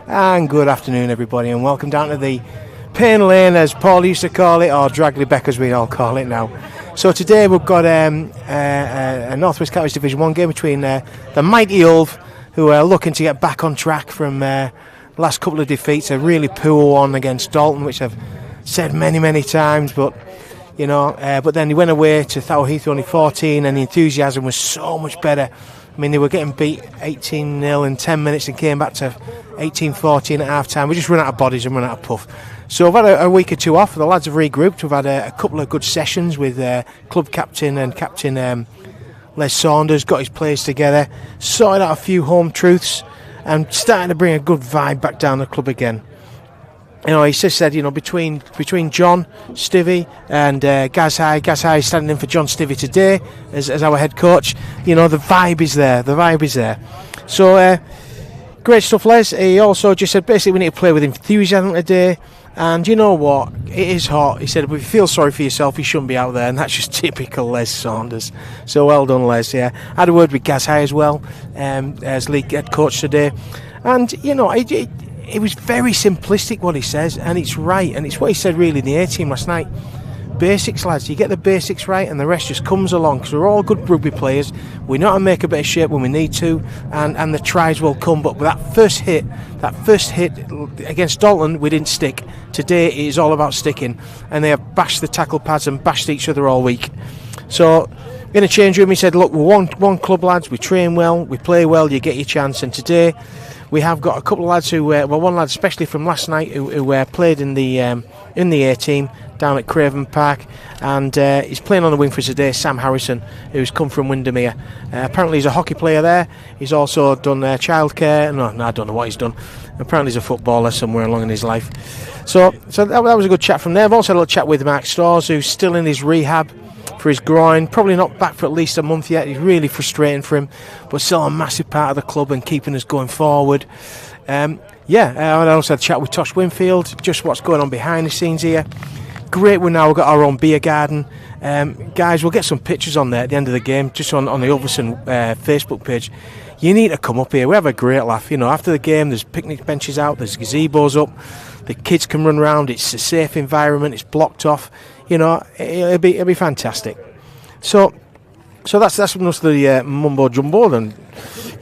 And good afternoon, everybody, and welcome down to the Pain Lane, as Paul used to call it, or Dragley Beck as we all call it now. So today we've got a North West Counties Division 1 game between the mighty Ulv, who are looking to get back on track from the last couple of defeats. A really poor one against Dalton, which I've said many times, but you know, but then he went away to Tower Heath only 14, and the enthusiasm was so much better. I mean, they were getting beat 18-0 in 10 minutes and came back to 18-14 at half-time. We just run out of bodies and run out of puff. So we've had a week or two off. The lads have regrouped. We've had a couple of good sessions with club captain and captain Les Saunders, got his players together, sorted out a few home truths, and starting to bring a good vibe back down the club again. You know, he just said, you know, between John Stivey and Gaz High standing in for John Stivey today as our head coach, you know, the vibe is there. So, great stuff, Les. He also just said, basically, we need to play with enthusiasm today. And you know what? It is hot. He said, if you feel sorry for yourself, you shouldn't be out there. And that's just typical Les Saunders. So well done, Les, yeah. I had a word with Gaz High as well, as league head coach today. And, you know, it was very simplistic what he says, and it's right, and it's what he said really in the A-team last night. Basics, lads, you get the basics right and the rest just comes along, because we're all good rugby players. We know how to make a bit of shape when we need to, and the tries will come. But with that first hit against Dalton, we didn't stick. Today it is all about sticking, and they have bashed the tackle pads and bashed each other all week. So in the change room he said, look, we're one club, lads, we train well, we play well, you get your chance. And today we have got a couple of lads who, one lad especially from last night who played in the A-team down at Craven Park, and he's playing on the wing for us today, Sam Harrison, who's come from Windermere. Apparently he's a hockey player there. He's also done childcare. No, I don't know what he's done. Apparently he's a footballer somewhere along in his life. So that was a good chat from there. I've also had a little chat with Mark Storrs, who's still in his rehab for his groin, probably not back for at least a month yet. It's really frustrating for him, but still a massive part of the club and keeping us going forward. I also had a chat with Tosh Winfield, just what's going on behind the scenes here. Great, we've now got our own beer garden. Guys, we'll get some pictures on there at the end of the game, just on the Ulverston Facebook page. You need to come up here. We have a great laugh. You know, after the game, there's picnic benches out, there's gazebos up, the kids can run around, it's a safe environment, it's blocked off. You know, it'll be fantastic. So that's most of the mumbo jumbo and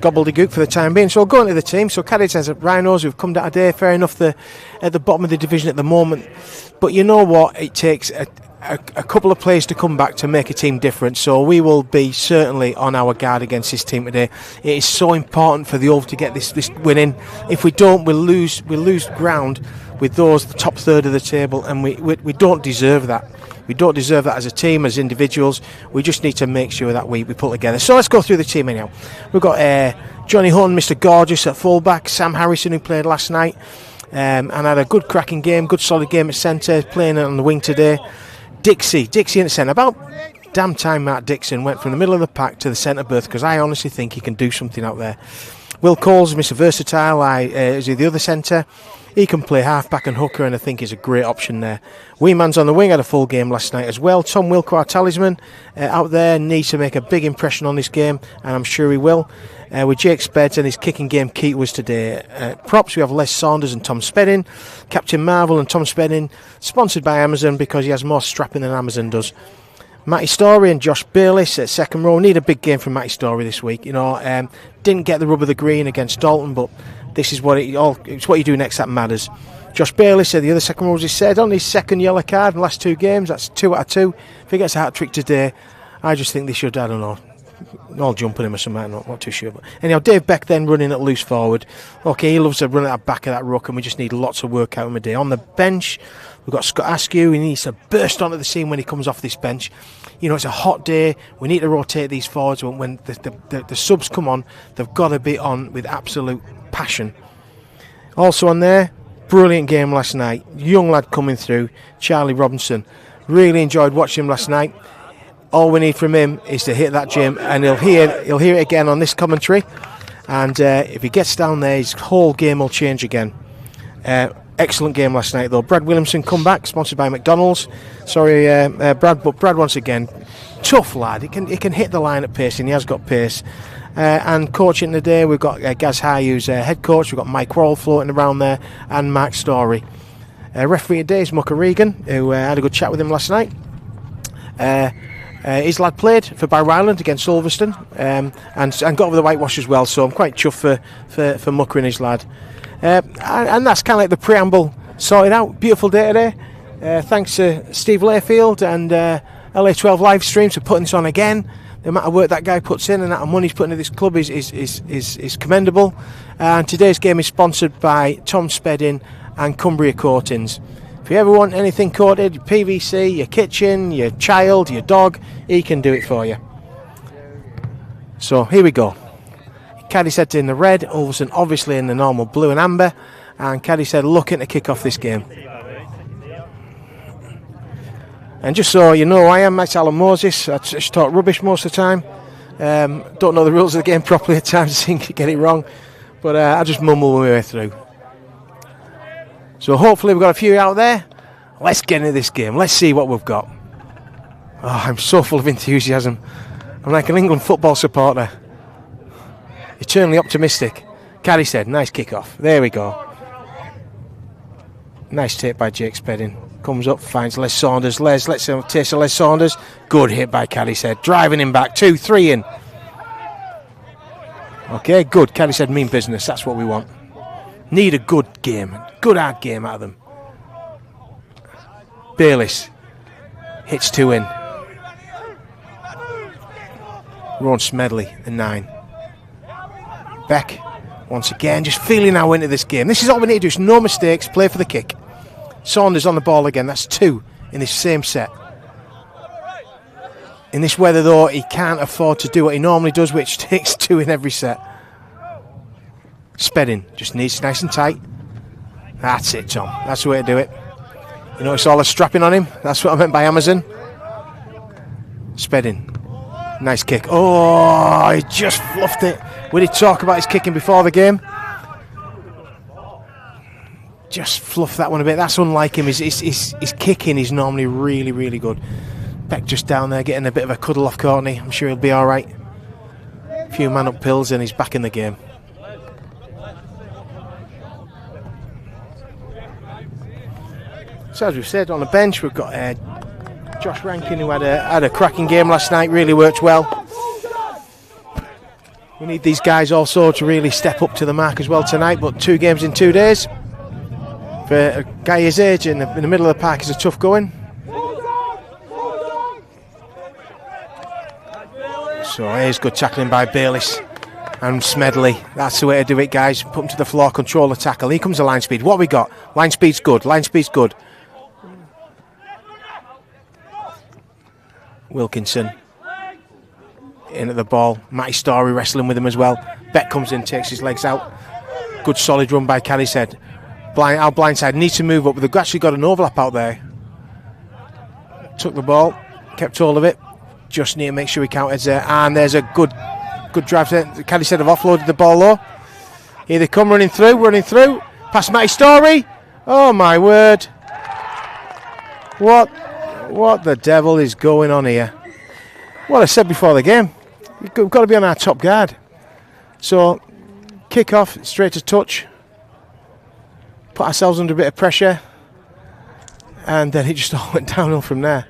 gobbledygook for the time being. So we'll go into the team. So Cadishead Rhinos, who've come down today, fair enough, at the bottom of the division at the moment. But you know what? It takes a couple of players to come back to make a team different. So we will be certainly on our guard against this team today. It is so important for the Ulv to get this win in. If we don't, we'll lose ground with the top third of the table, and we don't deserve that. We don't deserve that as a team, as individuals. We just need to make sure that we pull together. So let's go through the team anyhow. We've got Johnny Hunt, Mr. Gorgeous at fullback, Sam Harrison, who played last night and had a good cracking game, good solid game at centre, playing on the wing today. Dixie in the centre. About damn time Matt Dixon went from the middle of the pack to the centre berth, because I honestly think he can do something out there. Will Coles, Mr. Versatile, is the other centre. He can play half-back and hooker, and I think he's a great option there. Weeman's on the wing, had a full game last night as well. Tom Wilco, our talisman, out there, needs to make a big impression on this game, and I'm sure he will. With Jake Speds and his kicking game key was today. Props, we have Les Saunders and Tom Spedding. Captain Marvel and Tom Spedding, sponsored by Amazon because he has more strapping than Amazon does. Matty Story and Josh Bayliss at second row. Need a big game from Matty Story this week. You know, didn't get the rub of the green against Dalton, but this is it's what you do next that matters. Josh Bayliss said the other second row, as he said, on his second yellow card in the last two games. That's 2 out of 2. If he gets a hat-trick today, I just think they should, I don't know, all jumping him or something, I'm not too sure. But anyhow, Dave Beck then running at loose forward. Okay, he loves to run at the back of that ruck, and we just need lots of work out of him a day. On the bench, we've got Scott Askew. He needs to burst onto the scene when he comes off this bench. You know, it's a hot day. We need to rotate these forwards. When the subs come on, they've got to be on with absolute passion. Also on there, brilliant game last night. Young lad coming through, Charlie Robinson. Really enjoyed watching him last night. All we need from him is to hit that gym, and he'll hear it again on this commentary. And if he gets down there, his whole game will change again. Excellent game last night, though. Brad Williamson come back, sponsored by McDonald's. Sorry, Brad, but Brad once again, tough lad. He can hit the line at pace, and he has got pace. And coaching today, we've got Gaz High, who's head coach. We've got Mike Worrell floating around there, and Mark Story. Referee today is Mucker Regan, who had a good chat with him last night. His lad played for Barrow Island against Ulverston, and got over the whitewash as well, so I'm quite chuffed for Mucker and his lad. And that's kind of like the preamble sorted out. Beautiful day today. Thanks to Steve Layfield and LA12 live streams for putting this on again. The amount of work that guy puts in and the amount of money he's putting into this club is commendable. And today's game is sponsored by Tom Spedding and Cumbria Coatings. If you ever want anything coated, your PVC, your kitchen, your child, your dog, he can do it for you. So here we go. Cadishead in the red, Ulverston obviously in the normal blue and amber, and Cadishead looking to kick off this game. And just so you know, I am Max Alan Moses. I just talk rubbish most of the time. Don't know the rules of the game properly at times, I think I get it wrong, but I just mumble my way through. So hopefully we've got a few out there. Let's get into this game. Let's see what we've got. Oh, I'm so full of enthusiasm. I'm like an England football supporter. Eternally optimistic. Cadishead, nice kick-off. There we go. Nice take by Jake Spedding. Comes up, finds Les Saunders. Let's have a taste of Les Saunders. Good hit by Cadishead. Driving him back. 2-3 in. Okay, good. Cadishead mean business. That's what we want. Need a good game. Good hard game out of them. Bayliss hits 2 in. Ron Smedley in 9. Beck once again just feeling our way into this game. This is all we need to do. It's no mistakes. Play for the kick. Saunders on the ball again. That's 2 in this same set. In this weather though, he can't afford to do what he normally does, which takes 2 in every set. Spedding just needs nice and tight. That's it, Tom. That's the way to do it. You notice all the strapping on him? That's what I meant by Amazon. Spedding. Nice kick. Oh, he just fluffed it. We did talk about his kicking before the game. Just fluffed that one a bit. That's unlike him. His kicking is normally really, really good. Beck just down there getting a bit of a cuddle off Courtney. I'm sure he'll be all right. A few man-up pills and he's back in the game. So as we've said, on the bench we've got Josh Rankin, who had a cracking game last night, really worked well. We need these guys also to really step up to the mark as well tonight, but 2 games in 2 days for a guy his age in the middle of the park is a tough going. So here's good tackling by Bayliss and Smedley. That's the way to do it, guys. Put him to the floor, control the tackle. Here comes the line speed. What have we got? Line speed's good. Line speed's good. Wilkinson in at the ball. Matty Story wrestling with him as well. Beck comes in, takes his legs out. Good solid run by Cadishead. Our blindside needs to move up. They've actually got an overlap out there. Took the ball, kept hold of it. Just need to make sure he counters there. And there's a good drive there. Cadishead have offloaded the ball low. Here they come running through. Past Matty Story. Oh my word. What the devil is going on here? What I said before the game, we've got to be on our top guard. So, kick off, straight to touch, put ourselves under a bit of pressure, and then it just all went downhill from there.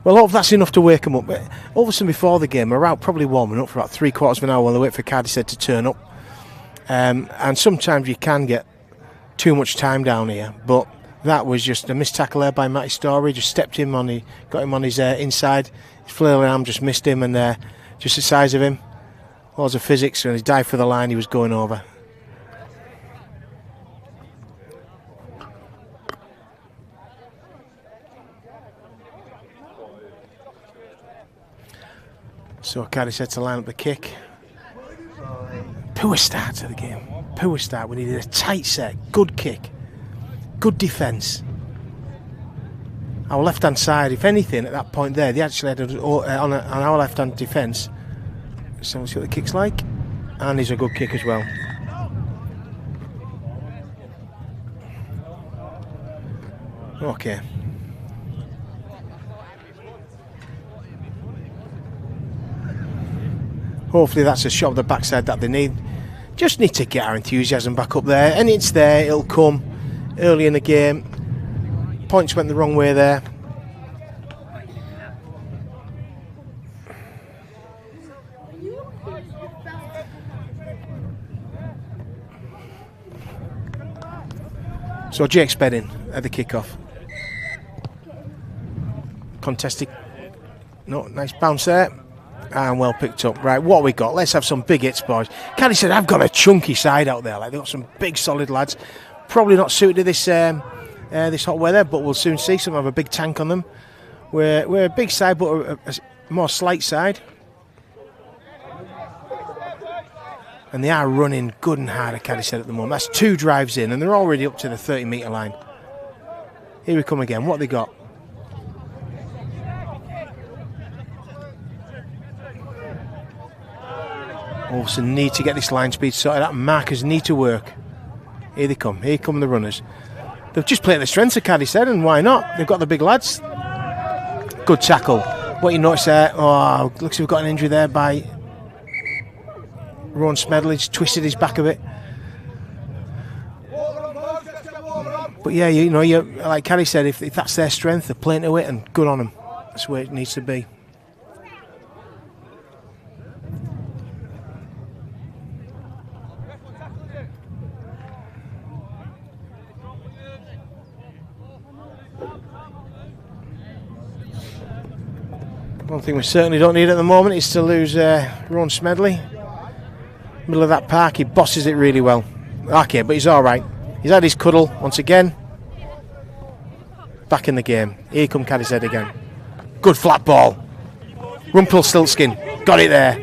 Well, hopefully that's enough to wake them up. But Ulverston before the game, we're out probably warming up for about 3/4 of an hour while they wait for Cadishead to turn up. And sometimes you can get too much time down here, but that was just a missed tackle there by Matty Story. Just stepped him on, got him on his inside. His flailing arm just missed him, and just the size of him. Laws of physics, and he dived for the line, he was going over. So Cadishead to line up the kick. Poor start to the game. Poor start. We needed a tight set, good kick. Good defence. Our left-hand side, if anything, at that point there, they actually had on our left-hand defence. So let's see what the kick's like. And he's a good kick as well. Okay. Hopefully that's a shot of the backside that they need. Just need to get our enthusiasm back up there, and it's there. It'll come early in the game. Points went the wrong way there. So Jake Spedding at the kickoff. Contested. No, nice bounce there. And well picked up. Right, what we got? Let's have some big hits, boys. Cadishead, I've got a chunky side out there. Like, they've got some big, solid lads. Probably not suited to this this hot weather, but we'll soon see. Some have a big tank on them. We're a big side, but a more slight side. And they are running good and hard at Cadishead at the moment. That's 2 drives in, and they're already up to the 30-metre line. Here we come again. What have they got? Ulverston need to get this line speed sorted out. Markers need to work. Here they come. Here come the runners. They've just played the strengths of Cadishead, and why not? They've got the big lads. Good tackle. What you notice there, oh, looks like we've got an injury there by Ron Smedley. He's twisted his back a bit. But yeah, you know, like Caddy said, if that's their strength, they're playing to it, and good on them. That's where it needs to be. One thing we certainly don't need at the moment is to lose Ron Smedley. Middle of that park, he bosses it really well. Okay, but he's all right. He's had his cuddle once again. Back in the game. Here come Cadishead again. Good flat ball. Rumpelstiltskin got it there.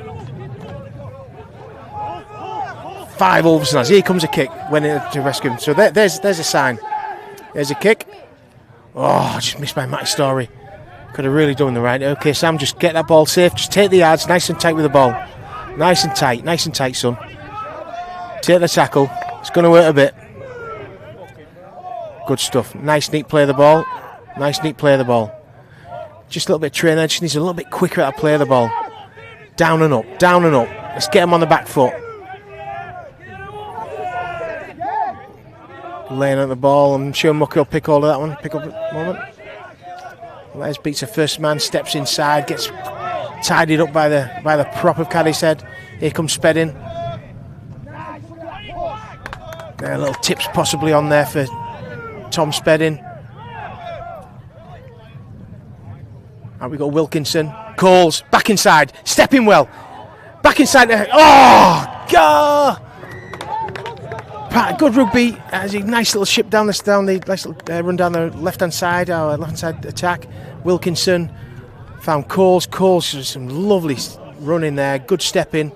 5 Ulverstons. Here comes a kick. Went in to rescue him. So there's a sign. There's a kick. Oh, I just missed my Matty Story. Could have really done the right. Okay, Sam, just get that ball safe. Just take the yards, nice and tight with the ball. Nice and tight, son. Take the tackle. It's going to hurt a bit. Good stuff. Nice, neat play of the ball. Nice, neat play of the ball. Just a little bit of training. Just needs a little bit quicker at a play of the ball. Down and up, down and up. Let's get him on the back foot. Laying at the ball. I'm sure Mucky will pick all of that one. Pick up at the moment. Les beats the first man, steps inside, gets tidied up by the prop of Cadishead. Here comes Spedding. There, little tips possibly on there for Tom Spedding. Right, we got Wilkinson. Coles, back inside, stepping well. Back inside there. Oh, God! Good rugby. Has a nice little ship down the nice little run down the left-hand side, our left-hand side attack. Wilkinson found Coles. Coles, some lovely running there. Good step in.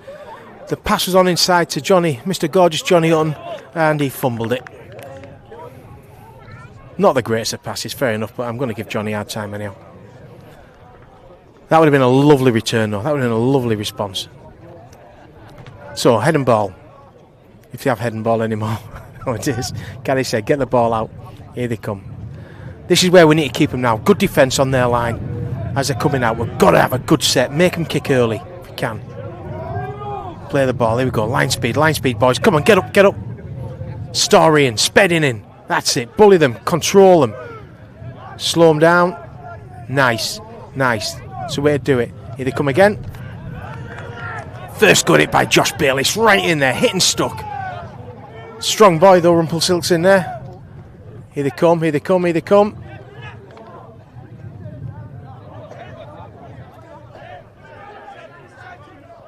The pass was on inside to Johnny, Mr. Gorgeous Johnny Hutton, and he fumbled it. Not the greatest of passes, fair enough, but I'm going to give Johnny a hard time anyhow. That would have been a lovely return, though. That would have been a lovely response. So, head and ball. If you have head and ball anymore. Oh, it is. Gary said, get the ball out. Here they come. This is where we need to keep them now. Good defence on their line as they're coming out. We've got to have a good set. Make them kick early if we can. Play the ball. Here we go. Line speed, boys. Come on, get up, get up. Story in, Spedding in. That's it. Bully them, control them. Slow them down. Nice, nice. It's the way to do it. Here they come again. First good hit by Josh Bayliss. Right in there, hit and stuck. Strong boy though, Rumpelstiltskin there. Here they come, here they come, here they come.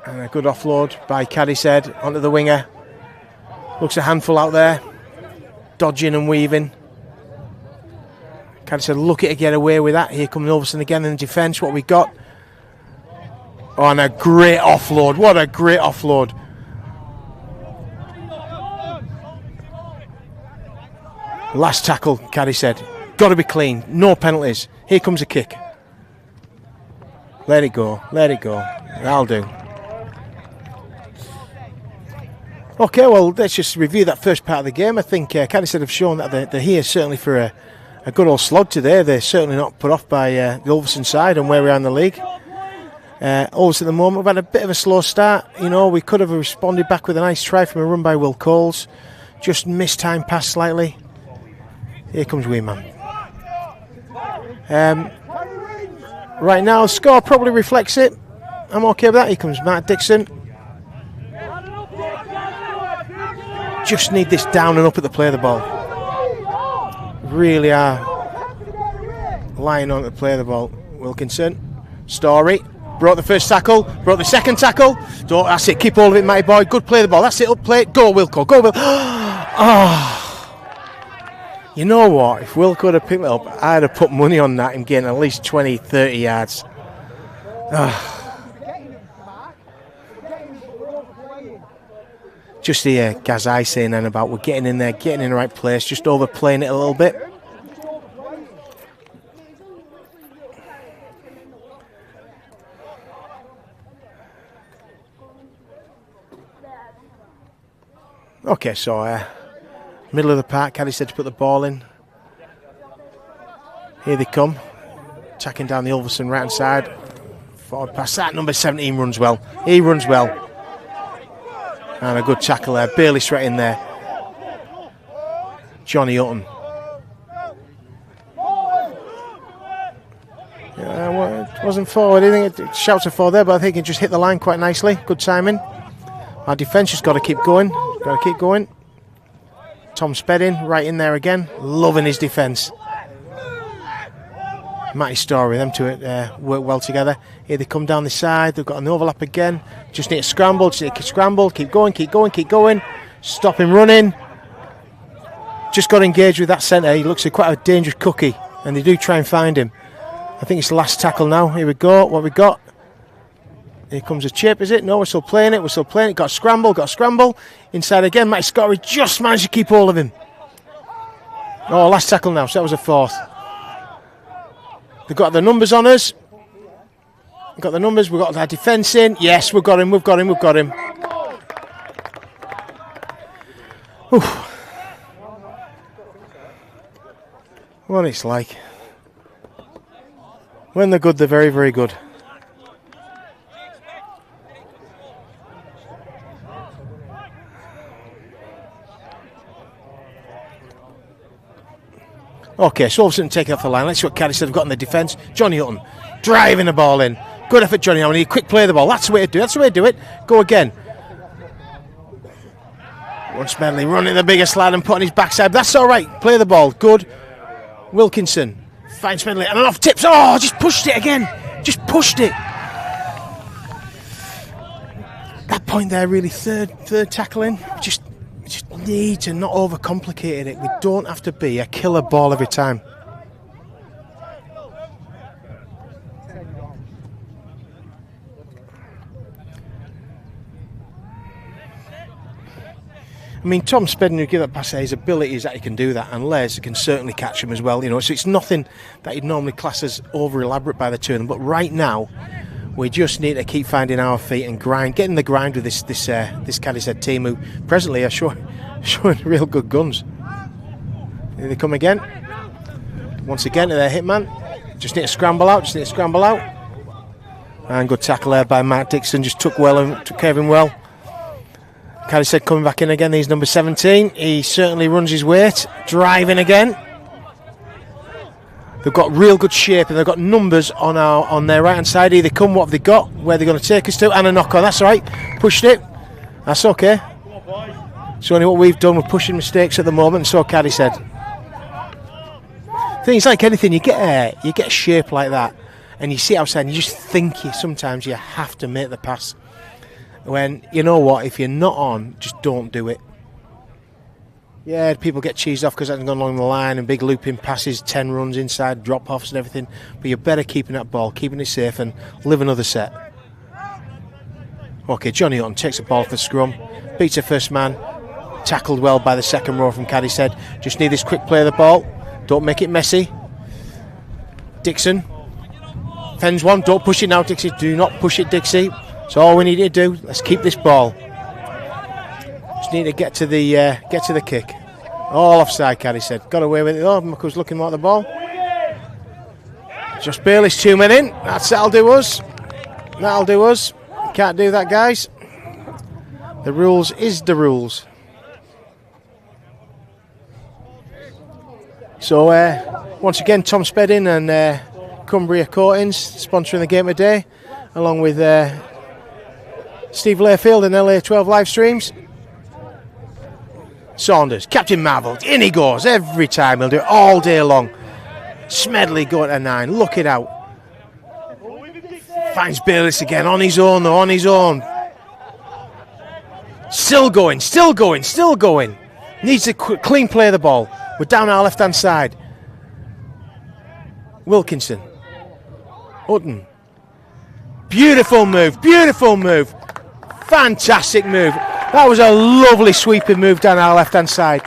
And a good offload by Cadishead onto the winger. Looks a handful out there. Dodging and weaving. Cadishead lucky to get away with that. Here comes Ulverston again in the defence. What we got? Oh, and a great offload. What a great offload. Last tackle, Cadishead. Got to be clean. No penalties. Here comes a kick. Let it go. Let it go. That'll do. Okay, well, let's just review that first part of the game. I think Cadishead have shown that they're here certainly for a good old slog today. They're certainly not put off by the Ulverston side and where we are in the league. Always at the moment, we've had a bit of a slow start. You know, we could have responded back with a nice try from a run by Will Coles. Just missed time pass slightly. Here comes Weeman. Right now, the score probably reflects it. I'm okay with that. Here comes Matt Dixon. Just need this down and up at the play of the ball. Really are lying on the play of the ball. Wilkinson. Story. Brought the first tackle, brought the second tackle. That's it, keep hold of it, mighty boy. Good play the ball, that's it, up play. Go, Wilco, go, Wilco. You know what? If Wilco would have picked it up, I'd have put money on that, him getting at least 20, 30 yards. Just hear Gazai saying then about we're getting in there, getting in the right place, just overplaying it a little bit. Okay, so middle of the park, Cadishead to put the ball in. Here they come, attacking down the Ulverston right hand side. Forward pass, that number 17 runs well. He runs well. And a good tackle there, barely straight in there. Johnny Hutton. It wasn't forward, I think it shouts a forward there, but I think he just hit the line quite nicely. Good timing. Our defence has got to keep going. Got to keep going. Tom Spedding right in there again. Loving his defence. Matty Story, them two work well together. Here they come down the side. They've got an overlap again. Just need to scramble. Just need to scramble. Keep going, keep going, keep going. Stop him running. Just got to engage with that centre. He looks like quite a dangerous cookie. And they do try and find him. I think it's the last tackle now. Here we go. What we got? Here comes a chip, is it? No, we're still playing it. We're still playing it. Got a scramble. Got a scramble. Inside again. Matty Scottery just managed to keep hold of him. Oh, last tackle now. So that was a fourth. They've got the numbers on us. We've got the numbers. We've got our defence in. Yes, we've got him. We've got him. We've got him. Oof. What it's like. When they're good, they're very, very good. Okay, so Ulverston taking off the line. Let's see what Cadishead have got in the defence. Johnny Hutton driving the ball in. Good effort, Johnny. I need a quick play of the ball. That's the way to do it. That's the way to do it. Go again. Once Medley running the biggest lad and putting his backside. That's all right. Play the ball. Good. Wilkinson finds Medley and off tips. Oh, just pushed it again. Just pushed it. That point there, really third tackling. Just need to not overcomplicate it. We don't have to be a killer ball every time. I mean, Tom Spedding, who give that pass, his ability is that he can do that, and Les can certainly catch him as well. You know, so it's nothing that he'd normally class as over elaborate by the two of them. But right now, we just need to keep finding our feet and grind, getting the grind with this Cadishead team, who presently are showing real good guns. Here they come again. Once again to their hitman. Just need to scramble out. And good tackle there by Matt Dixon. Just took care of him well. Cadishead coming back in again. He's number 17. He certainly runs his weight. Driving again. They've got real good shape and they've got numbers on their right hand side. Here they come. What have they got? Where are they going to take us to? And a knock on. That's all right. Pushed it. That's okay. It's only what we've done. We're pushing mistakes at the moment. And so Cadishead. Things like anything, you get a shape like that, and you see it outside, and you just think sometimes you have to make the pass. When you know what, if you're not on, just don't do it. Yeah, people get cheesed off because that's gone along the line and big looping passes, 10 runs inside, drop offs and everything. But you're better keeping that ball, keeping it safe, and live another set. Okay, Johnny Hutton takes the ball off the scrum, beats the first man, tackled well by the second row from Cadishead. Just need this quick play of the ball. Don't make it messy. Dixon fends one. Don't push it now, Dixie. Do not push it, Dixie. That's all we need to do. Let's keep this ball. Just need to get to the kick. All offside, Cadishead. Got away with it. Oh, Mucko's looking at the ball. Just barely 2 men in. That'll do us. That'll do us. Can't do that, guys. The rules is the rules. So, once again, Tom Spedding and Cumbria Coatings sponsoring the game today, along with Steve Layfield and LA12 live streams. Saunders, Captain Marvel, in he goes every time. He'll do it all day long. Smedley going to 9, look it out. Finds Bayliss again, on his own though, on his own. Still going, still going, still going. Needs to clean play the ball. We're down our left hand side. Wilkinson. Hutton. Beautiful move, beautiful move. Fantastic move. That was a lovely sweeping move down our left hand side.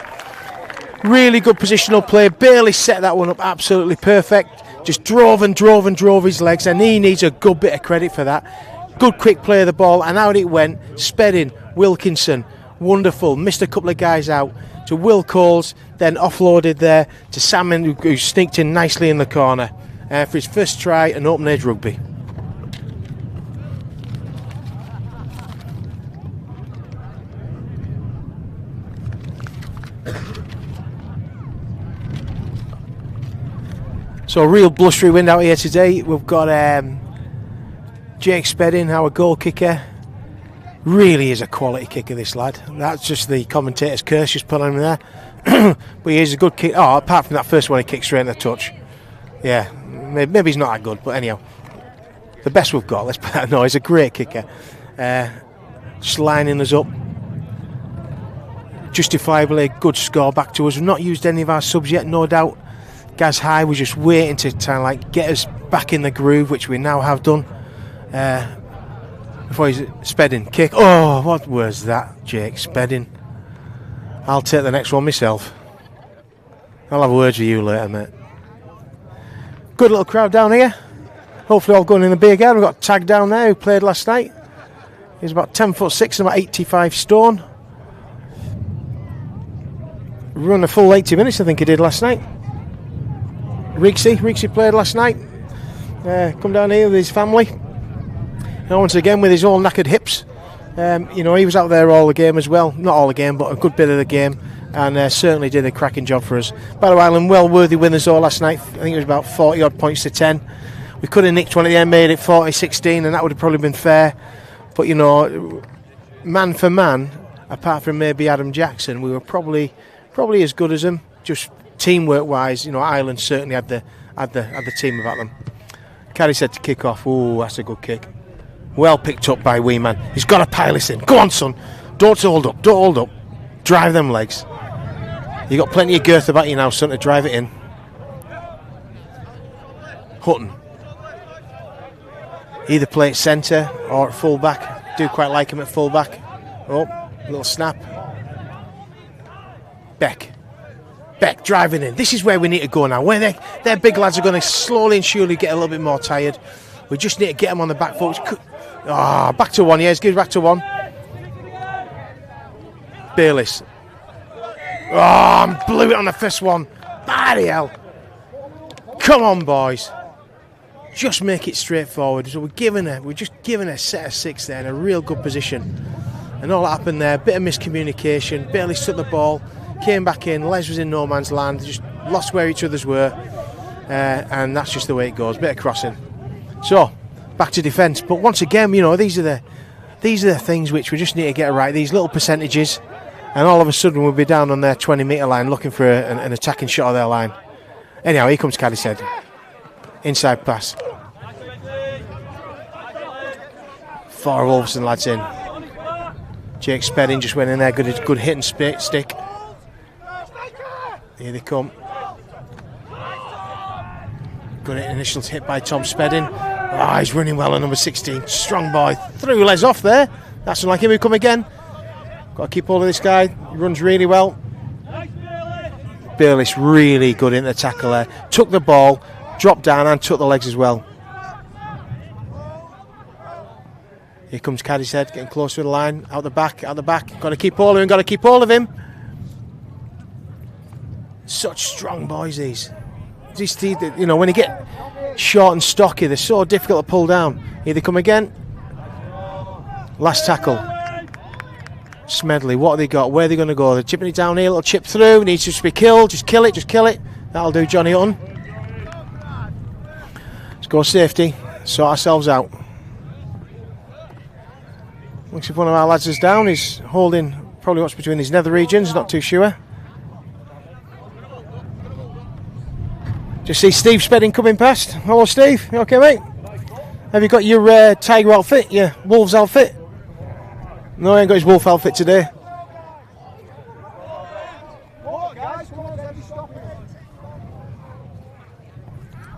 Really good positional play. Bailey set that one up absolutely perfect. Just drove and drove and drove his legs, and he needs a good bit of credit for that. Good quick play of the ball, and out it went. Spedding, Wilkinson, wonderful. Missed a couple of guys out to Will Coles, then offloaded there to Salmon, who sneaked in nicely in the corner for his first try in open age rugby. So a real blustery wind out here today. We've got Jake Spedding, our goal kicker. Really is a quality kicker, this lad. That's just the commentator's curse just put on him there. But he is a good kick. Oh, apart from that first one, he kicked straight in the touch. Yeah, maybe he's not that good, but anyhow, the best we've got. Let's put that. No, he's a great kicker. Just lining us up. Justifiably a good score back to us. We've not used any of our subs yet, no doubt. Gaz High was just waiting to kind of like get us back in the groove, which we now have done. Before he's Spedding kick. Oh, what was that, Jake Spedding? I'll take the next one myself. I'll have words with you later, mate. Good little crowd down here. Hopefully all going in the beer garden. We've got Tag down there who played last night. He's about 10'6" and about 85 stone. Run a full 80 minutes, I think he did last night. Rixie played last night. Come down here with his family. And once again with his all knackered hips. He was out there all the game as well. Not all the game, but a good bit of the game. And certainly did a cracking job for us. Battle Island, well worthy winners all last night. I think it was about 40 odd points to 10. We could have nicked one at the end, made it 40-16, and that would have probably been fair. But man for man, apart from maybe Adam Jackson, we were probably as good as them. Just teamwork wise, Ireland certainly had the team about them. Cadishead to kick off. Ooh, that's a good kick. Well picked up by Wee Man. He's got to pile us in. Go on, son. Don't hold up. Drive them legs. You got plenty of girth about you now, son, to drive it in. Hutton. Either play at centre or at full back. Do quite like him at full back. Oh, little snap. Beck driving in. This is where we need to go now. Where their big lads are going to slowly and surely get a little bit more tired. We just need to get them on the back foot. Back to one. Yes, give back to one. Bayliss. Blew it on the first one. Bloody hell. Come on, boys. Just make it straightforward. So we're just giving a set of 6 there in a real good position. And all that happened there. Bit of miscommunication. Bayliss took the ball. Came back in, Les was in no man's land, just lost where each others were, and that's just the way it goes. Bit of crossing. So back to defence. But once again, these are the things which we just need to get right. These little percentages, and all of a sudden we'll be down on their 20-metre line looking for an attacking shot of their line. Anyhow, here comes Cadishead. Inside pass. 4 of Ulverston lads in. Jake Spedding just went in there, good hit and stick. Here they come. Good initial hit by Tom Spedding. He's running well on number 16. Strong boy. Threw Les off there. That's unlike him. He'll come again. Got to keep hold of this guy. He runs really well. Bayliss really good in the tackle there. Took the ball, dropped down and took the legs as well. Here comes Cadishead, getting close to the line. Out the back. Got to keep hold of him. Such strong boys, these. When you get short and stocky, they're so difficult to pull down. Here they come again. Last tackle. Smedley, what have they got? Where are they going to go? They're chipping it down here, little chip through. Needs to just be killed. Just kill it. That'll do, Johnny Hutton. Let's go safety. Sort ourselves out. Looks like one of our lads is down. He's holding probably what's between his nether regions. Not too sure. Just see Steve Spedding coming past. Hello, Steve. You okay, mate? Have you got your tiger outfit? Your wolves outfit? No, he ain't got his wolf outfit today.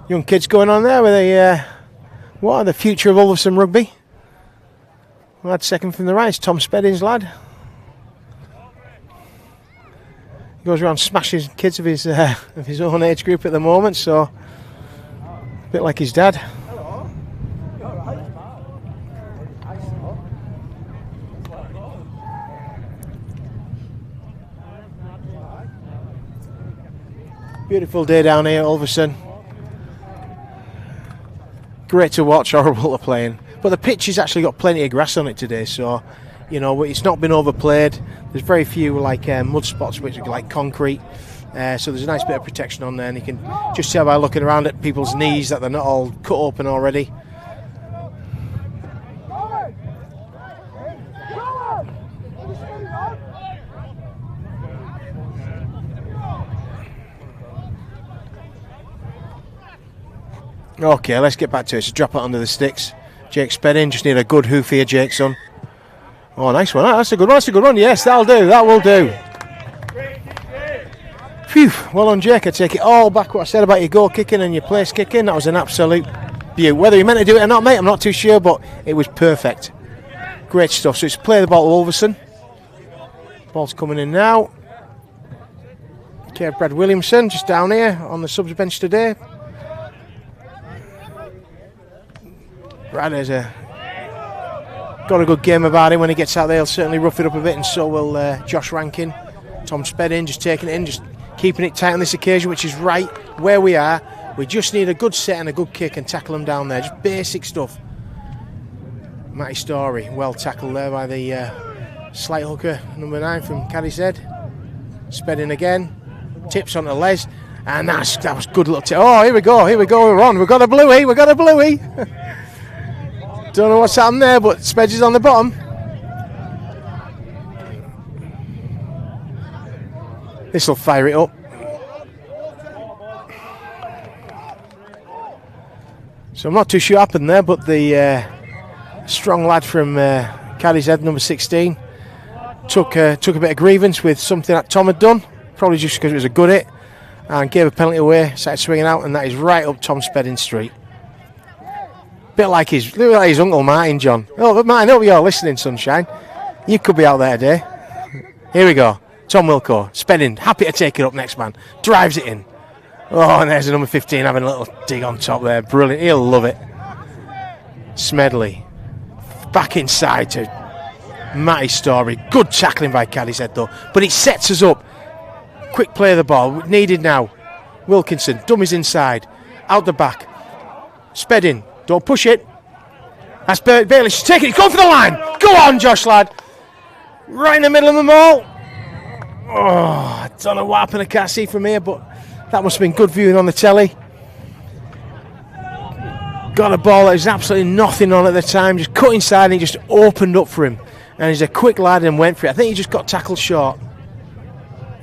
Young kids going on there with a what are the future of Ulverston rugby? Lad second from the right, it's Tom Spedding's lad. He goes around smashing kids of his own age group at the moment, so a bit like his dad. Beautiful day down here at Ulverston. Great to watch, horrible to play in. But the pitch has actually got plenty of grass on it today, so you know it's not been overplayed. There's very few like mud spots which are like concrete, so there's a nice bit of protection on there, and you can just tell by looking around at people's knees that they're not all cut open already. Okay, let's get back to it. So drop it under the sticks. Jake Spedding, just need a good hoof here, Jake, son. Oh, nice one. That's a good one. That's a good one. Yes, that'll do. That will do. Phew. Well on, Jake. I take it all back what I said about your goal kicking and your place kicking. That was an absolute beaut. Whether you meant to do it or not, mate, I'm not too sure, but it was perfect. Great stuff. So it's play the ball to Ulverston. Ball's coming in now. Okay, Brad Williamson just down here on the subs bench today. Brad has got a good game about him. When he gets out there, he'll certainly rough it up a bit, and so will Josh Rankin. Tom Spedding just taking it in, just keeping it tight on this occasion, which is right where we are. We just need a good set and a good kick and tackle them down there. Just basic stuff. Matty Story, well tackled there by the slight hooker, number 9 from Cadishead. Spedding again, tips onto Les, and that was good little tip. Oh, here we go, we're on. We've got a bluey. Don't know what's happened there, but Spedge is on the bottom. This will fire it up. So I'm not too sure what happened there, but the strong lad from Cadishead, number 16, took a bit of grievance with something that Tom had done, probably just because it was a good hit, and gave a penalty away, started swinging out, and that is right up Tom Spedding Street. Bit like his uncle Martin, John. Oh, but Martin, I hope you're listening, sunshine. You could be out there today. Here we go. Tom Wilco, Spedding, happy to take it up next man. Drives it in. Oh, and there's a number 15 having a little dig on top there. Brilliant. He'll love it. Smedley. Back inside to Matty Story. Good tackling by Cadishead though. But it sets us up. Quick play of the ball. Needed now. Wilkinson. Dummies inside. Out the back. Spedding. Don't push it. That's Bailey. She's taking it. Go for the line. Go on, Josh, lad. Right in the middle of the ball. Oh, I don't know what happened. I can't see from here, but that must have been good viewing on the telly. Got a ball that was absolutely nothing on at the time. Just cut inside and it just opened up for him. And he's a quick lad and went for it. I think he just got tackled short.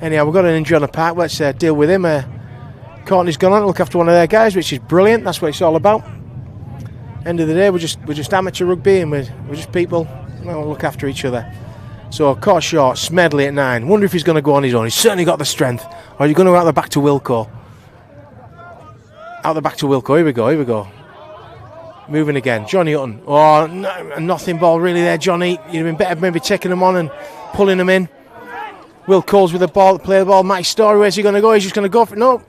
Anyhow, we've got an injury on the park. Let's deal with him. Courtney's gone on to look after one of their guys, which is brilliant. That's what it's all about. End of the day, we're just amateur rugby, and we're just people. We'll look after each other. So caught short, Smedley at 9. Wonder if he's going to go on his own. He's certainly got the strength. Or are you going to go out the back to Wilco? Out the back to Wilco. Here we go. Moving again. Johnny Hutton. Oh, no, nothing ball really there, Johnny. You'd have been better maybe taking them on and pulling them in. Will Coles with the ball, play the ball. Matty Story, where's he going to go? He's just going to go for it. No.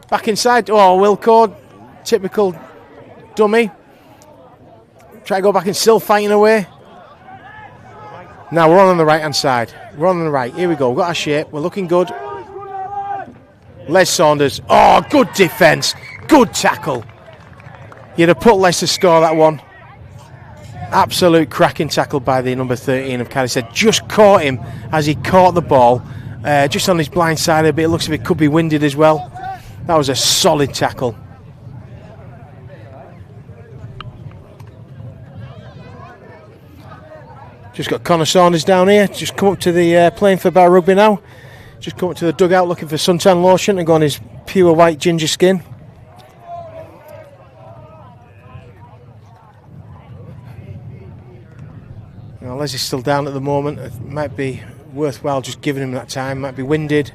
Back inside. Oh, Will Cole. Typical dummy. Try to go back and still fighting away. Now we're on the right hand side. We're on the right. Here we go. We've got our shape. We're looking good. Les Saunders. Oh, good defence. Good tackle. You'd have put Les to score that one. Absolute cracking tackle by the number 13 of Cadishead. Just caught him as he caught the ball. Just on his blind side a bit. It looks like it could be winded as well. That was a solid tackle. Just got Connor Saunders down here. Just come up to the playing for Bar Rugby now. Just come up to the dugout looking for suntan lotion and go on his pure white ginger skin. Now Les is still down at the moment. It might be worthwhile just giving him that time. Might be winded.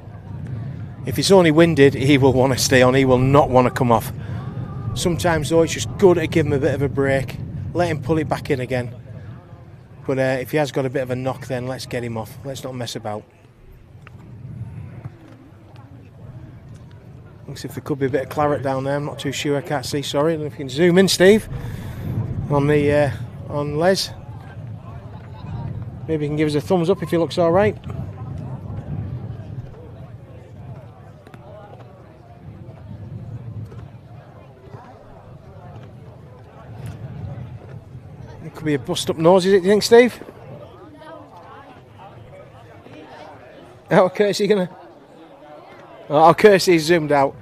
If it's only winded, he will want to stay on. He will not want to come off. Sometimes though, it's just good to give him a bit of a break. Let him pull it back in again. But if he has got a bit of a knock, then let's get him off. Let's not mess about. Looks if there could be a bit of claret down there. I'm not too sure. I can't see. Sorry. I don't know if you can zoom in, Steve, on the on Les. Maybe he can give us a thumbs up if he looks all right. It could be a bust up nose, is it, do you think, Steve? Oh, Kirsty gonna... Oh, Kirsty's zoomed out.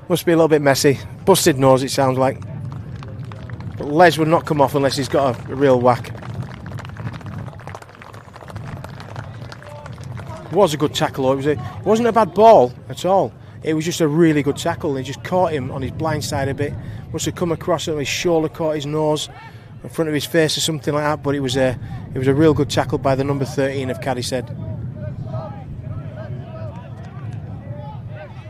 Must be a little bit messy. Busted nose, it sounds like. But Les would not come off unless he's got a real whack. It was a good tackle, though. It wasn't a bad ball at all. It was just a really good tackle. He just caught him on his blind side a bit. Must have come across it, his shoulder caught his nose in front of his face or something like that. But it was a real good tackle by the number 13 of Cadishead.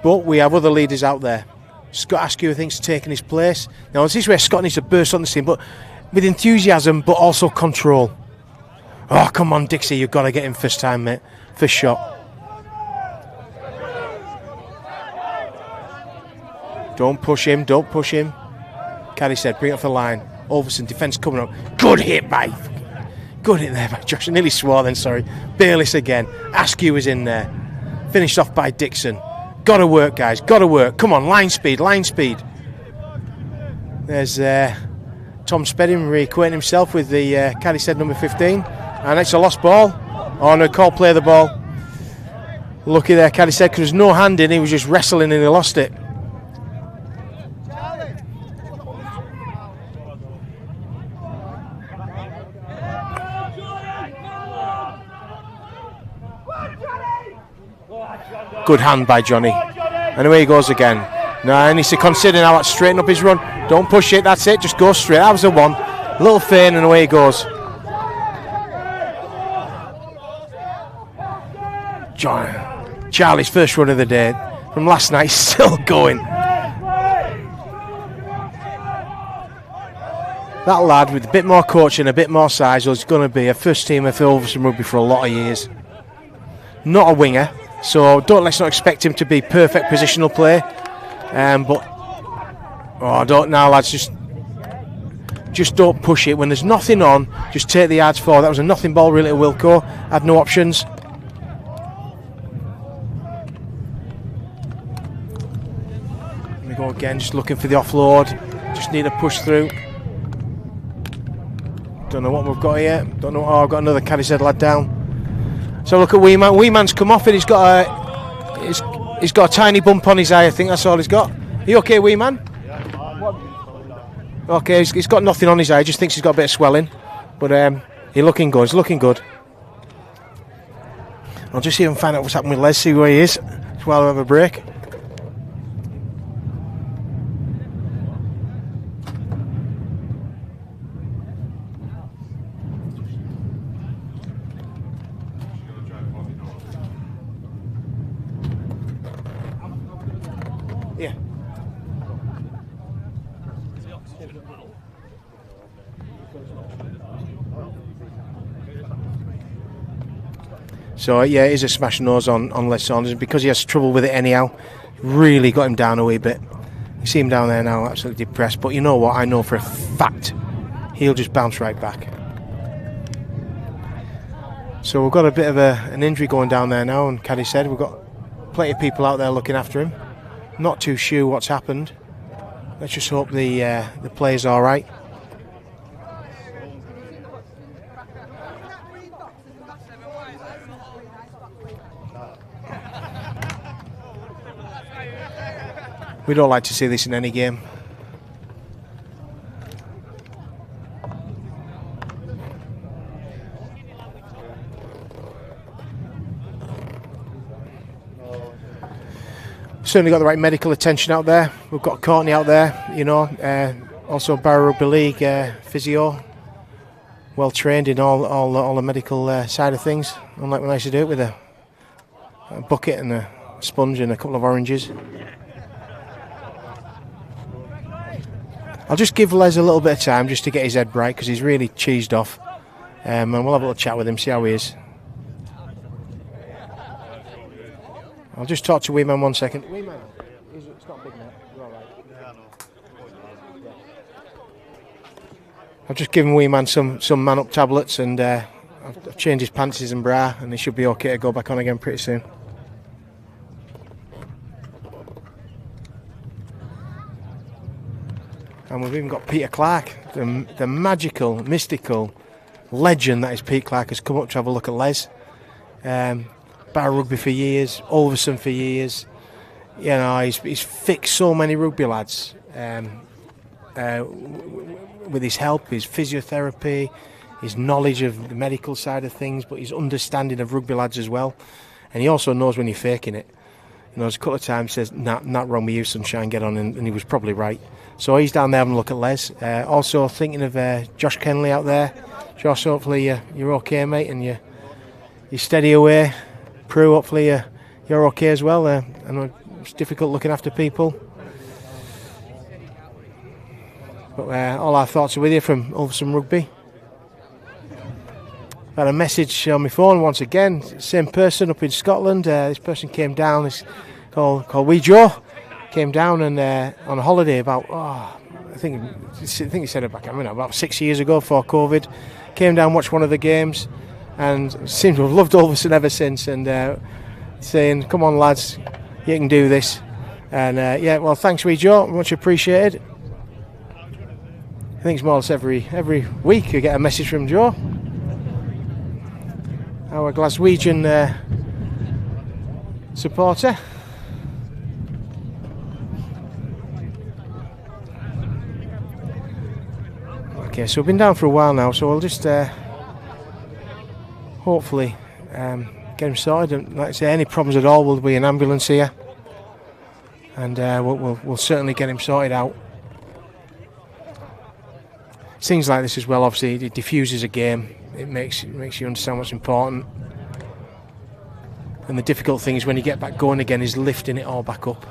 But we have other leaders out there. Scott Askew thinks taking his place. Now this is where Scott needs to burst on the scene, but with enthusiasm, but also control. Oh, come on, Dixie, you've got to get him first time, mate. First shot. Don't push him, don't push him. Cadishead, bring it off the line. Ulverston, defence coming up. Good hit there by Josh. I nearly swore then, sorry. Bayliss again. Askew is in there. Finished off by Dixon. Got to work, guys, got to work. Come on, line speed, line speed. There's Tom Spedding reacquainting himself with the Cadishead number 15. And it's a lost ball. Oh no, call play the ball. Lucky there, Cadishead, because there's no hand in. He was just wrestling and he lost it. Good hand by Johnny. And away he goes again. Now he needs to consider now that's straighten up his run. Don't push it, that's it, just go straight. That was the one. Little feint and away he goes. Charlie's first run of the day from last night, still going. That lad with a bit more coaching, a bit more size, was going to be a first teamer for Ulverston Rugby for a lot of years. Not a winger, so let's not expect him to be perfect positional play. But don't now, lads. Just don't push it when there's nothing on. Just take the yards forward. That was a nothing ball really to Wilco. Had no options. We go again, just looking for the offload. Just need to push through. Don't know what we've got here. Don't know. Oh, I've got another Cadishead lad down. So look at Weeman. Weeman's come off and he's got a tiny bump on his eye. I think that's all he's got. Are you okay, Weeman? Okay, he's got nothing on his eye. Just thinks he's got a bit of swelling, but he's looking good. He's looking good. I'll just see if I can find out what's happened with Les. See where he is while we have a break. Yeah. So yeah, it is a smash nose on Les Saunders, and because he has trouble with it anyhow, really got him down a wee bit. You see him down there now, absolutely depressed. But you know what? I know for a fact he'll just bounce right back. So we've got a bit of an injury going down there now, and Cadishead, we've got plenty of people out there looking after him. Not too sure what's happened. Let's just hope the play's all right. We don't like to see this in any game. Certainly got the right medical attention out there. We've got Courtney out there, you know, also Barrow Rugby League physio, well trained in all the medical side of things. Unlike when I used to do it with a bucket and a sponge and a couple of oranges. I'll just give Les a little bit of time just to get his head right because he's really cheesed off, and we'll have a little chat with him, see how he is. I'll just talk to Weeman 1 second. Weeman, it's not big now. You're all right. I've just given Weeman some man-up tablets, and I've changed his panties and bra, and he should be okay to go back on again pretty soon. And we've even got Peter Clark, the magical, mystical legend that is Pete Clark, has come up to have a look at Les. Barrow Rugby for years, Ulverston for years. You know, he's fixed so many rugby lads with his help, his physiotherapy, his knowledge of the medical side of things, but his understanding of rugby lads as well. And he also knows when you're faking it. You know, there's a couple of times he says, not wrong with you, sunshine, get on, and he was probably right. So he's down there having a look at Les. Also thinking of Josh Kenley out there. Josh, hopefully you're okay, mate, and you steady away. Prue, hopefully you're okay as well. I know it's difficult looking after people. But all our thoughts are with you from Ulverston Rugby. I've had a message on my phone once again. Same person up in Scotland. This person came down. It's called Wee Joe. Came down and on a holiday about I think he said it back about 6 years ago before COVID. Came down, watched one of the games, and seemed to have loved Ulverston ever since. And saying, "Come on, lads, you can do this." And well, thanks, Wee Joe, much appreciated. I think it's more or less every week you get a message from Joe, our Glaswegian supporter. Okay, so we've been down for a while now, so we'll just hopefully get him sorted. And like I say, any problems at all, will be an ambulance here, and we'll certainly get him sorted out. Things like this as well, obviously, it diffuses a game. It makes you understand what's important. And the difficult thing is when you get back going again is lifting it all back up.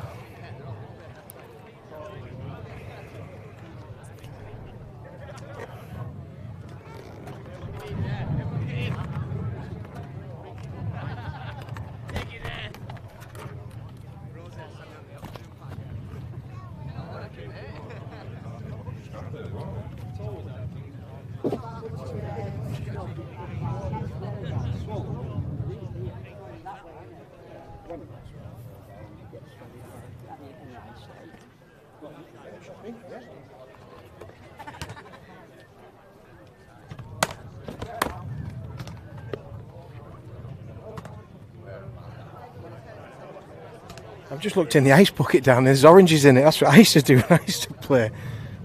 I've just looked in the ice bucket down there. There's oranges in it. That's what I used to do when I used to play.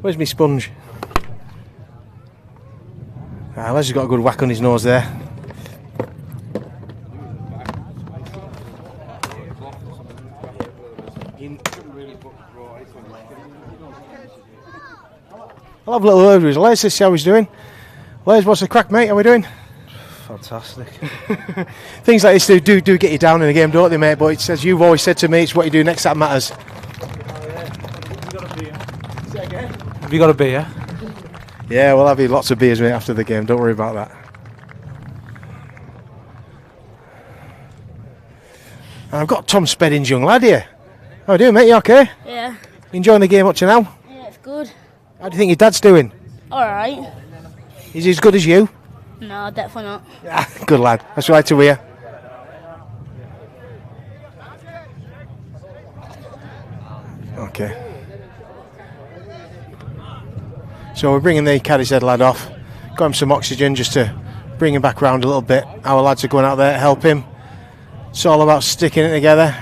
Where's my sponge? Les has got a good whack on his nose there. I'll have a little word with Les to see how he's doing. Les, what's the crack, mate? How are we doing? Fantastic. Things like this do get you down in a game, don't they, mate? But it's, as you've always said to me, it's what you do next that matters. Have you got a beer? Yeah, we'll have you lots of beers, mate, after the game. Don't worry about that. And I've got Tom Spedding's young lad here. How are you doing, mate? You okay? Yeah. Enjoying the game up to now? Yeah, it's good. How do you think your dad's doing? Alright. Is he as good as you? No, definitely not. Ah, good lad. That's right to hear. Okay. So we're bringing the Cadishead lad off. Got him some oxygen just to bring him back round a little bit. Our lads are going out there to help him. It's all about sticking it together.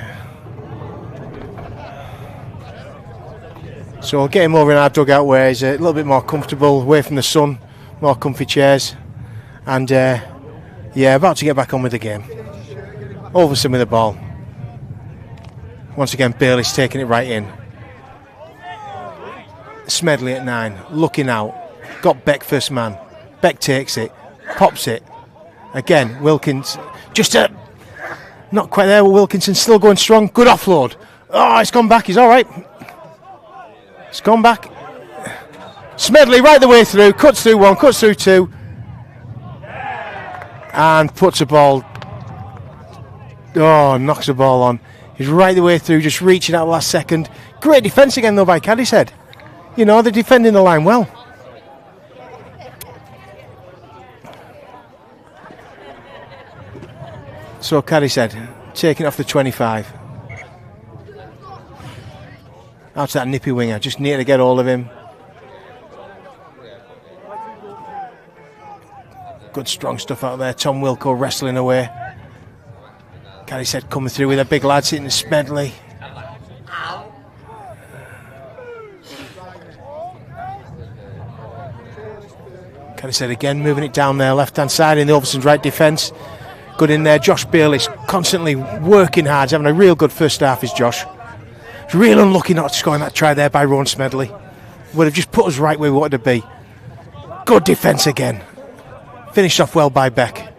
So we'll get him over in our dugout where he's a little bit more comfortable, away from the sun, more comfy chairs. And yeah, about to get back on with the game. Ulverston with the ball. Once again, Bailey's taking it right in. Smedley at 9, looking out. Got Beck first man. Beck takes it, pops it. Again, Wilkins, just not quite there. Wilkinson still going strong. Good offload. Oh, it's gone back. He's all right. It's gone back. Smedley right the way through. Cuts through 1, cuts through 2. And puts the ball. Oh, knocks the ball on. He's right the way through, just reaching out last second. Great defence again, though, by Cadishead. You know, they're defending the line well. So Cadishead taking it off the 25. Out to that nippy winger, just near to get hold of him. Good strong stuff out there. Tom Wilco wrestling away. Cadishead coming through with the big lads hitting the Smedley. Cadishead again moving it down there, left hand side in the Ulverston's right defence. Good in there. Josh Bailey's constantly working hard. He's having a real good first half, is Josh. He's real unlucky not scoring that try there by Rowan Smedley. Would have just put us right where we wanted to be. Good defence again. Finished off well by Beck.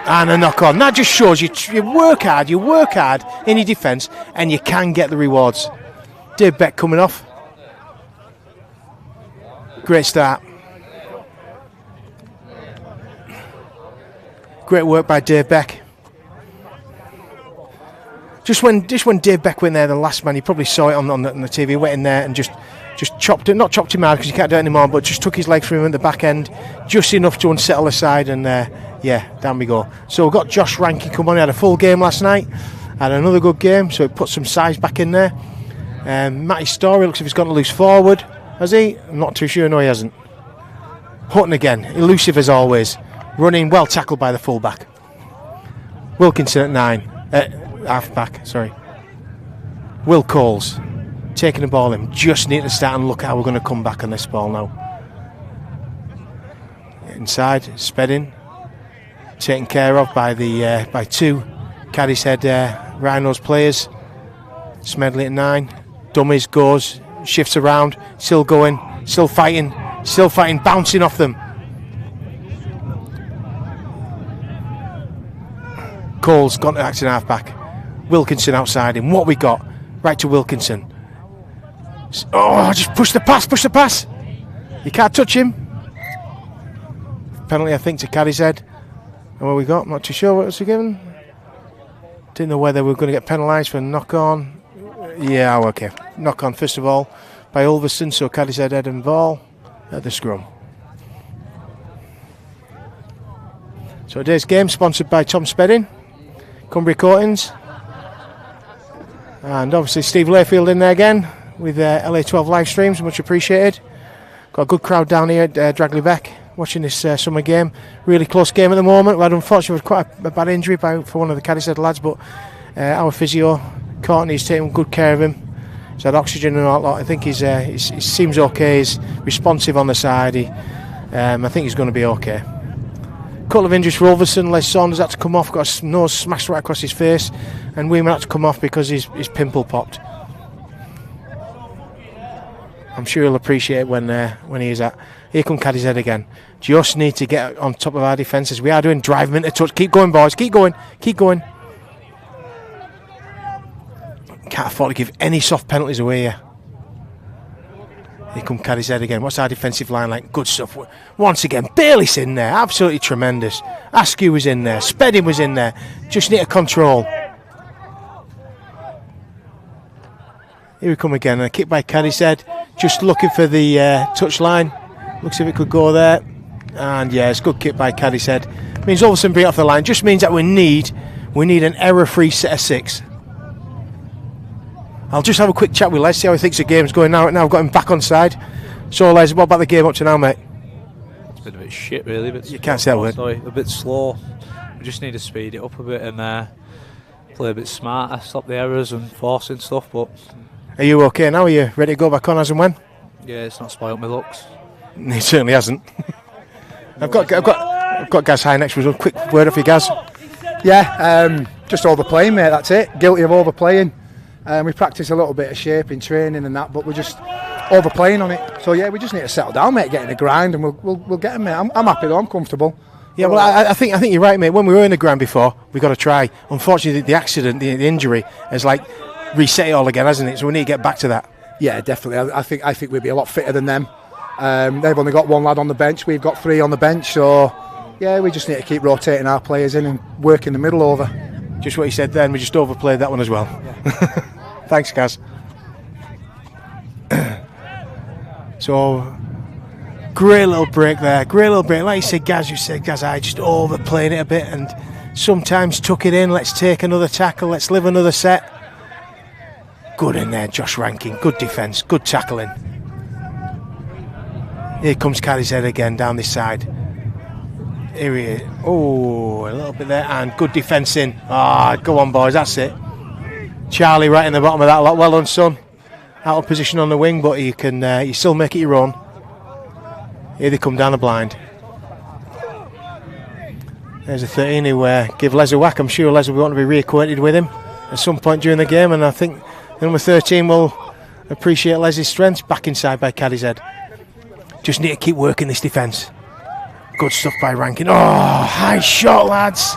And a knock on. That just shows you work hard in your defence and you can get the rewards. Dave Beck coming off. Great start. Great work by Dave Beck. Just when Dave Beck went there, the last man, you probably saw it on the TV, went in there and just chopped it, not chopped him out because you can't do it anymore, but just took his legs from him at the back end, just enough to unsettle the side, and yeah, down we go. So we've got Josh Rankin come on. He had a full game last night, had another good game, so it put some size back in there. Matty Story looks as if he's gone to loose forward, has he? I'm not too sure, no he hasn't. Hutton again, elusive as always, running, well tackled by the fullback. Wilkinson at 9, half back, sorry. Will Coles taking the ball in, just need to start and look how we're going to come back on this ball now. Inside, Spedding, taken care of by the by 2 Cadishead Rhinos players. Smedley at 9, dummies, goes, shifts around, still going, still fighting, bouncing off them. Cole's gone to acting half back. Wilkinson outside him. What we got? Right to Wilkinson. Oh, just push the pass. You can't touch him. Penalty, I think, to Cadishead. And what we got? I'm not too sure what was he given. Didn't know whether we were going to get penalised for knock on. Yeah, okay. Knock on first of all by Ulverston, so Cadishead head and ball at the scrum. So today's game sponsored by Tom Spedding, Cumbria Coatings, and obviously Steve Layfield in there again with LA12 live streams, much appreciated. Got a good crowd down here at Dragley Beck watching this summer game. Really close game at the moment. We had unfortunately quite a bad injury for one of the Cadishead lads, but our physio, Courtney's taking good care of him. He's had oxygen and all that. I think he seems okay. He's responsive on the side. I think he's going to be okay. Couple of injuries for Ulverston. Les Saunders had to come off, got his nose smashed right across his face, and Weeman had to come off because his pimple popped. I'm sure he'll appreciate it when he is at. Here come Cadishead again. Just need to get on top of our defences. We are doing, drive them into touch. Keep going, boys. Keep going. Can't afford to give any soft penalties away here. Here come Cadishead again. What's our defensive line like? Good stuff. Once again, Bailey's in there. Absolutely tremendous. Askew was in there. Spedding was in there. Just need to control. Here we come again. And a kick by Cadishead. Just looking for the touch line. Looks as if it could go there. And yeah, it's a good kick by Cadishead. Means Ulverston bring it off the line. Just means that we need an error-free set of 6. I'll just have a quick chat with Les, see how he thinks the game's going now. Now I've got him back on side. So Les, what about the game up to now, mate? It's been a bit shit, really. You can't say that word. A bit slow. We just need to speed it up a bit and play a bit smarter, stop the errors and forcing stuff. But Are you okay now? Are you ready to go back on as and when? Yeah, it's not spoilt my looks. It certainly hasn't. I've got Gaz High next. A quick word off you, Gaz. Yeah, just overplaying, mate. That's it. Guilty of overplaying. We practice a little bit of shape in training and that, but we're just overplaying on it. So yeah, we just need to settle down, mate. Get in the grind, and we'll get them, mate. I'm happy though. I'm comfortable. Yeah, well, I think you're right, mate. When we were in the ground before, we got to try. Unfortunately, the accident, the injury, has like reset it all again, hasn't it? So we need to get back to that. Yeah, definitely. I think we'd be a lot fitter than them. They've only got one lad on the bench. We've got 3 on the bench. So yeah, we just need to keep rotating our players in and work in the middle over. Just what you said then. We just overplayed that one as well. Yeah. Thanks, Gaz. So. Great little break there, great little break. Like you said, Gaz, I just overplayed it a bit and sometimes tuck it in. Let's take another tackle, let's live another set. Good in there, Josh Rankin. Good defence, good tackling. Here comes Cadishead again down this side. Here he is. Oh, a little bit there and good defence in. Go on, boys, that's it. Charlie right in the bottom of that lot. Well done, son. Out of position on the wing, but you can you still make it your own. Here they come down the blind. There's a 13 who give Les a whack. I'm sure Les will want to be reacquainted with him at some point during the game, and I think number 13 will appreciate Les's strength. Back inside by Cadishead. Just need to keep working this defence. Good stuff by Rankin. Oh, high shot, lads.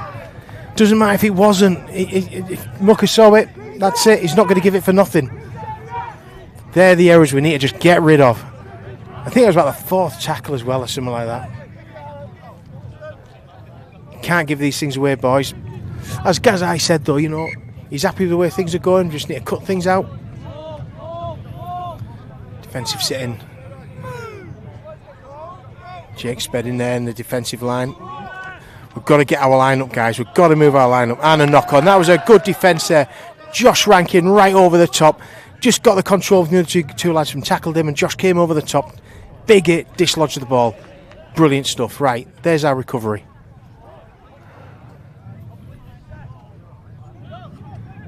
Doesn't matter if it wasn't. If Mucker saw it, that's it. He's not going to give it for nothing. They're the errors we need to just get rid of. I think it was about the 4th tackle as well, or something like that. Can't give these things away, boys. As Gazai said, though, you know, he's happy with the way things are going. Just need to cut things out. Defensive sitting. Jake Sped in there in the defensive line. We've got to get our line up, guys. We've got to move our line up. And a knock on. That was a good defence there. Josh Rankin right over the top. Just got the control of the other two lads from tackled him, and Josh came over the top. Big hit, dislodged the ball. Brilliant stuff. Right, there's our recovery.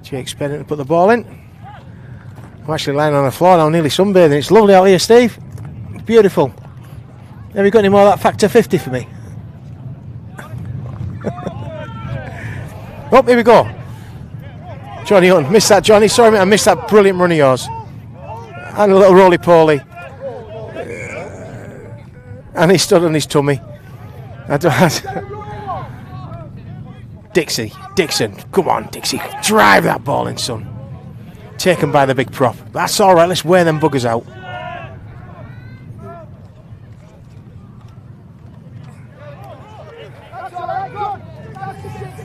Jake Spedden to put the ball in. I'm actually lying on the floor now, nearly sunbathing. It's lovely out here, Steve. Beautiful. Have you got any more of that factor 50 for me? Oh, here we go. Johnny Hunt, missed that, Johnny. Sorry, mate, I missed that brilliant run of yours. And a little roly-poly. And he stood on his tummy. Dixon, come on, Dixie. Drive that ball in, son. Taken by the big prop. That's all right, let's wear them buggers out.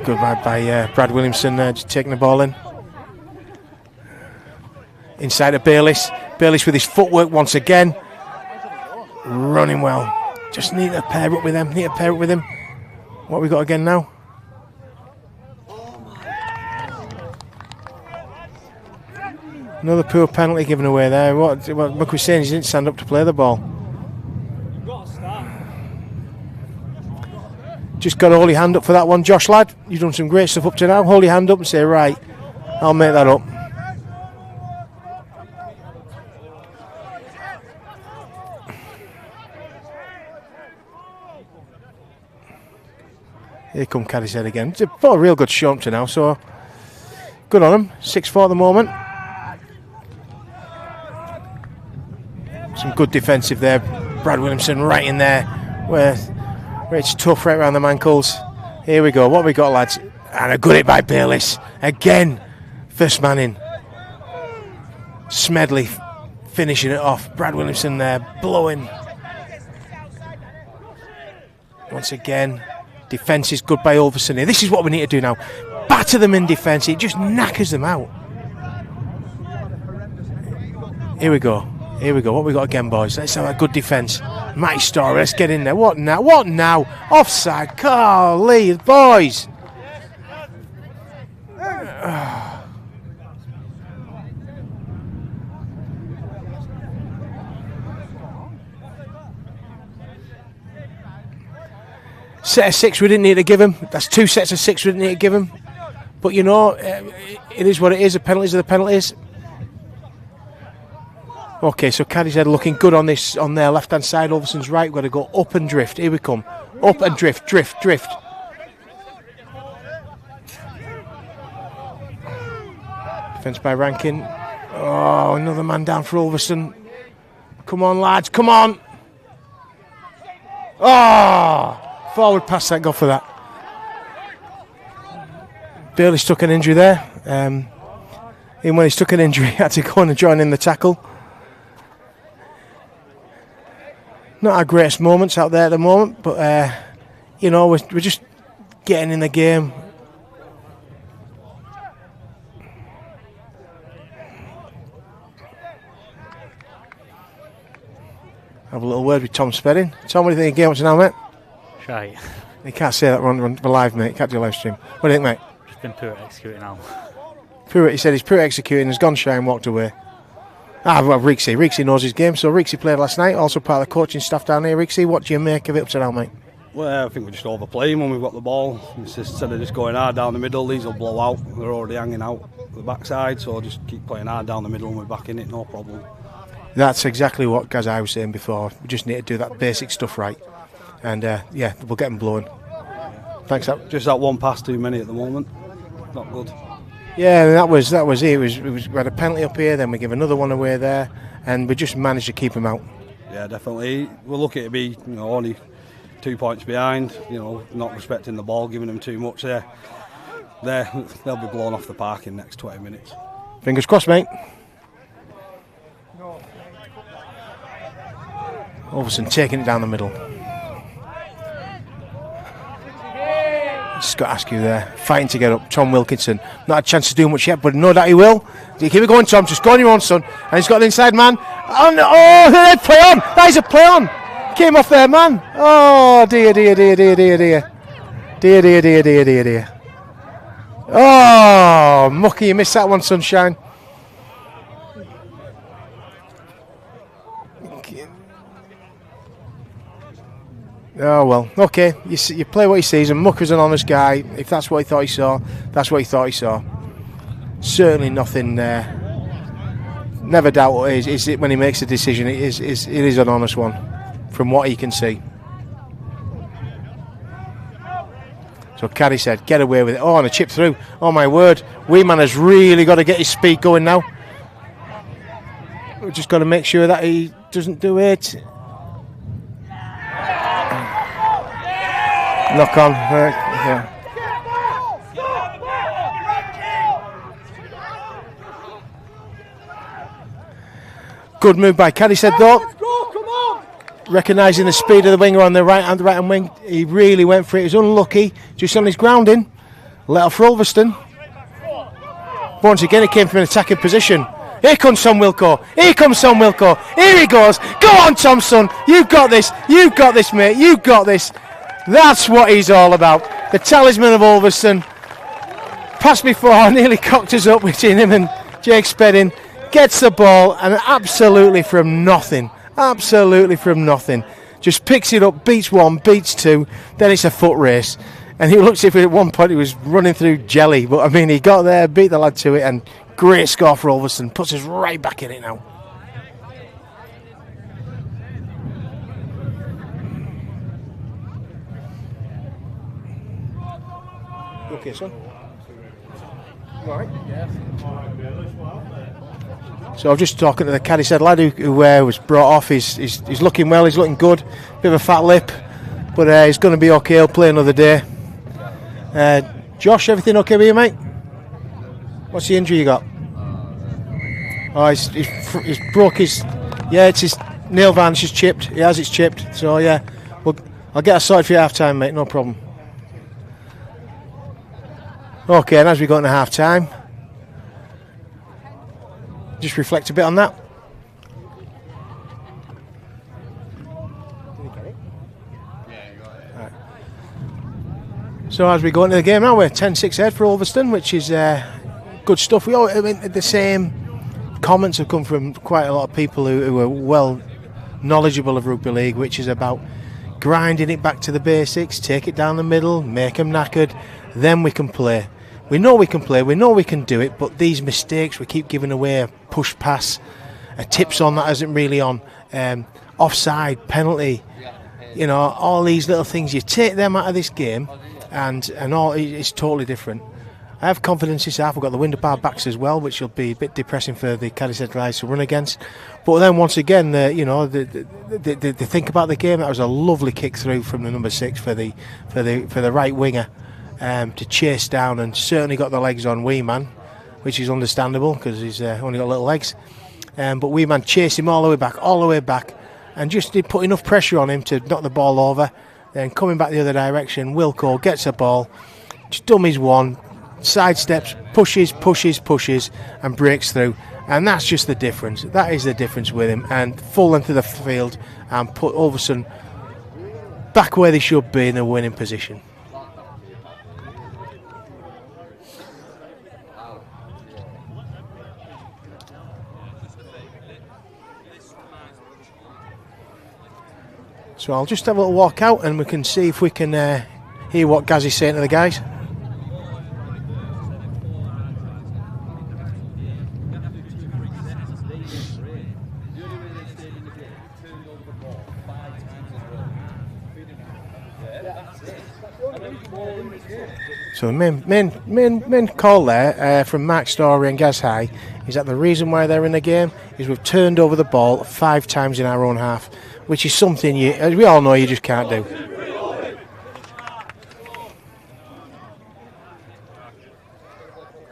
Good by Brad Williamson, just taking the ball in. Inside of Bayliss. Bayliss with his footwork once again. Running well. Just need to pair up with them. What have we got again now? Another poor penalty given away there. What Muck was saying, he didn't stand up to play the ball. Just got to hold your hand up for that one, Josh, lad. You've done some great stuff up to now. Hold your hand up and say, right, I'll make that up. Here come Cadishead again. It's a real good show up to now, so good on him. 6-4 at the moment. Some good defensive there. Brad Williamson right in there where it's tough right around the ankles. Here we go. What have we got, lads? And a good hit by Bayliss. Again, first man in. Smedley finishing it off. Brad Williamson there blowing. Once again. Defence is good by Ulverston here. This is what we need to do now. Batter them in defence. It just knackers them out. Here we go. What have we got again, boys? Let's have a good defence. Matty Story, let's get in there. What now? Offside. Golly, boys. Set of 6 we didn't need to give him. That's 2 sets of 6 we didn't need to give him. But you know, it is what it is. The penalties are the penalties. Okay, so Cadishead looking good on this, on their left-hand side. Ulverston's right. We've got to go up and drift. Here we come. Up and drift. Drift. Defence by Rankin. Oh, another man down for Ulverston. Come on, lads. Come on. Oh, forward pass, thank God for that. Bailey stuck an injury there. Even when he stuck an injury, he had to go on and join in the tackle. Not our greatest moments out there at the moment, but you know, we're just getting in the game. Have a little word with Tom Spedding. Tom, what do you think of the game up to now, mate? Right. You can't say that on the live, mate. You can't do a live stream. What do you think, mate? Just been poor executing now. He said he's poor executing, has gone shy and walked away. Well, Rixie knows his game. So Rixie played last night, also part of the coaching staff down here. Rixie, what do you make of it up to now, mate? Well, I think we're just overplaying when we've got the ball. Instead of just going hard down the middle, these will blow out. They're already hanging out the backside, so just keep playing hard down the middle and we're back in it, no problem. That's exactly what Gaz I was saying before. We just need to do that basic stuff right. And yeah, we'll get them blowing. Thanks. Just that one pass too many at the moment. Not good. Yeah, that was it. We had a penalty up here, then we give another one away there, and we just managed to keep them out. Yeah, definitely. We're lucky to be, only 2 points behind. Not respecting the ball, giving them too much there. They'll be blown off the park in the next 20 minutes. Fingers crossed, mate. Ulverston taking it down the middle. Scott Askew there, fighting to get up. Tom Wilkinson, not a chance to do much yet, but no doubt he will. Keep it going, Tom. Just go on your own, son. And he's got an inside man. Oh, play on. That is a play on. Came off there, man. Oh, dear. Dear. Oh, Mucky, you missed that one, sunshine. Oh well, okay. You play what he sees, and Mucker's an honest guy. If that's what he thought he saw, that's what he thought he saw. Certainly nothing. Never doubt is it when he makes a decision. It is an honest one, from what he can see. So Cadishead, get away with it. Oh, and a chip through. Oh my word, Weeman has really got to get his speed going now. We've just got to make sure that he doesn't do it. Knock on. Yeah. Good move by Cadishead though. Recognising the speed of the winger on the right hand wing. He really went for it. He was unlucky. Just on his grounding. Let off for Ulverston. Once again, he came from an attacking position. Here comes Tom Wilco. Here he goes. Go on, Thompson. You've got this. You've got this, mate. You've got this. That's what he's all about. The talisman of Ulverston. Pass before, nearly cocked us up between him and Jake Spedding. Gets the ball and absolutely from nothing. Just picks it up, beats one, beats two. Then it's a foot race. And he looks as if at one point he was running through jelly. But I mean, he got there, beat the lad to it, and great score for Ulverston. Puts us right back in it now. Okay, son. Right. So I'm just talking to the Cadishead lad who was brought off. He's looking well. He's looking good. Bit of a fat lip, but he's going to be okay. He'll play another day. Josh, everything okay with you, mate? What's the injury you got? Oh, he's broke his. Yeah, it's his nail varnish is chipped. He has it's chipped. So yeah, I'll get a sorted for you half time, mate. No problem. Okay, and as we go into half time, just reflect a bit on that. Right. So as we go into the game now, we're 10-6 ahead for Ulverston, which is good stuff. The same comments have come from quite a lot of people who are well knowledgeable of rugby league, which is about grinding it back to the basics, take it down the middle, make them knackered, then we can play. We know we can play, we know we can do it, but these mistakes we keep giving away, a push pass, a tips on that isn't really on, offside, penalty, you know, all these little things. You take them out of this game, and all it's totally different. I have confidence this half. We've got the wind up our backs as well, which will be a bit depressing for the Cadishead guys to run against. But then once again, they think about the game. That was a lovely kick through from the number 6 for the right winger to chase down, and certainly got the legs on Weeman, which is understandable because he's only got little legs. But Weeman chased him all the way back, and just did put enough pressure on him to knock the ball over. Then coming back the other direction, Wilco gets a ball, just dummies one, sidesteps, pushes, and breaks through. And that's just the difference. That is the difference with him. And full length of the field, and put Ulverston back where they should be in a winning position. So I'll just have a little walk out, and we can see if we can hear what Gaz is saying to the guys. So the main call there from Mark Story and Gaz High is that the reason why they're in the game is we've turned over the ball 5 times in our own half, which is something as we all know, you just can't do.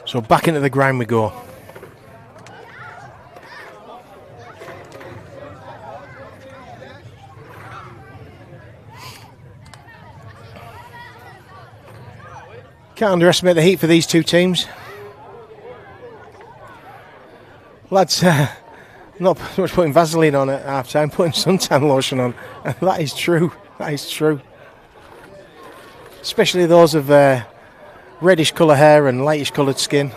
So back into the grind we go. Can't underestimate the heat for these two teams. Lads, not so much putting Vaseline on at half time, putting suntan lotion on. And that is true. That is true. Especially those of reddish colour hair and lightish coloured skin.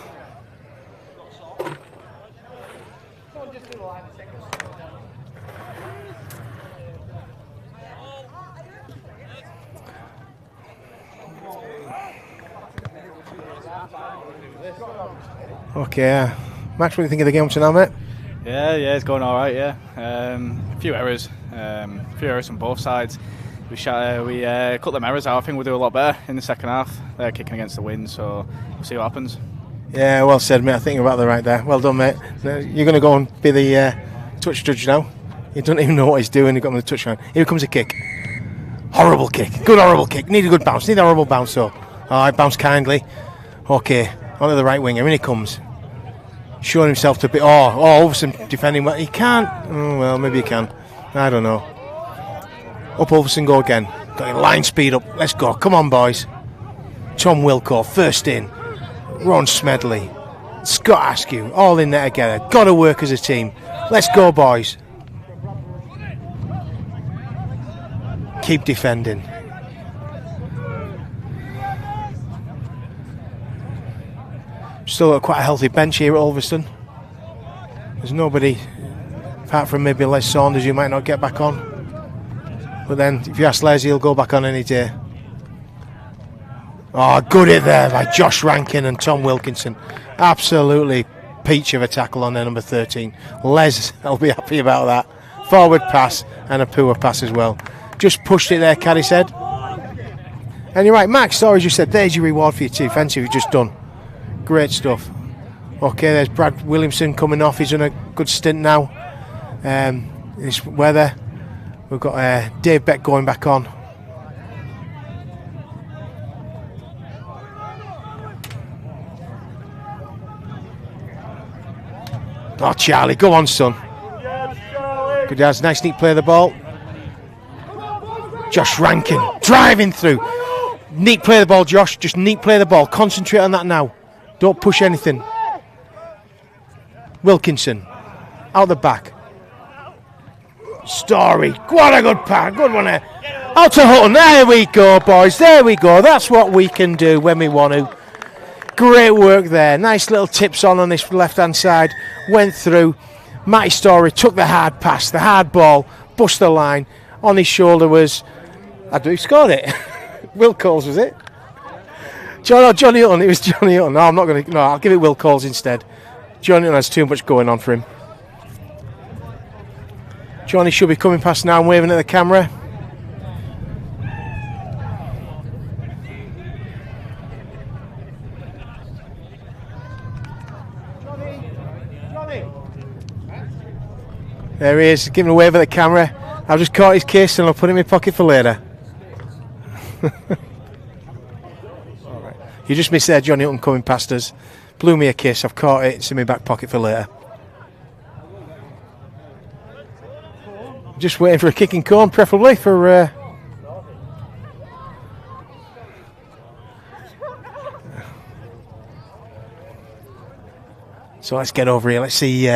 Okay, Max, what do you think of the game tonight, mate? Yeah, it's going all right. Yeah, a few errors on both sides. We cut them errors out. I think we'll do a lot better in the second half. They're kicking against the wind, so we'll see what happens. Yeah, well said, mate. I think you're about the right there. Well done, mate. You're going to go and be the touch judge now. You don't even know what he's doing. You've got him on the touchline. Here comes a kick. Horrible kick. Good horrible kick. Need a good bounce. Need a horrible bounce. So, I bounce kindly. Okay, onto the right winger. In he comes. Showing himself to be. Ulverston defending. Well, he can't. Oh, well, maybe he can. I don't know. Up Ulverston go again. Got line speed up. Let's go. Come on, boys. Tom Wilco, first in. Ron Smedley. Scott Askew, all in there together. Got to work as a team. Let's go, boys. Keep defending. Still got quite a healthy bench here at Ulverston. There's nobody, apart from maybe Les Saunders, who might not get back on. But then, if you ask Les, he'll go back on any day. Oh, good hit there by Josh Rankin and Tom Wilkinson. Absolutely peach of a tackle on their number 13. Les, I'll be happy about that. Forward pass and a poor pass as well. Just pushed it there, Cadishead. And you're right, Max Storage, you said, there's your reward for your defensive you've just done. Great stuff. Okay, there's Brad Williamson coming off. He's done a good stint now. This weather. We've got Dave Beck going back on. Oh, Charlie, go on, son. Good, that's nice, neat play of the ball. Josh Rankin driving through. Neat play of the ball, Josh. Just neat play of the ball. Concentrate on that now. Don't push anything. Wilkinson out the back. Story. What a good pass. Good one there. Out to Hutton. There we go, boys. There we go. That's what we can do when we want to. Great work there. Nice little tips on this left-hand side. Went through. Matty Story took the hard pass, the hard ball, bust the line. On his shoulder was... Who scored it? Will Coles, was it? Johnny Hutton. It was Johnny Hutton. No, I'm not going to... No, I'll give it Will Coles instead. Johnny Hutton has too much going on for him. Johnny should be coming past now and waving at the camera. There he is, giving a wave at the camera. I've just caught his kiss and I'll put it in my pocket for later. Right. You just missed there, Johnny Hutton coming past us. Blew me a kiss, I've caught it, it's in my back pocket for later. Just waiting for a kicking cone, preferably for... So let's get over here, let's see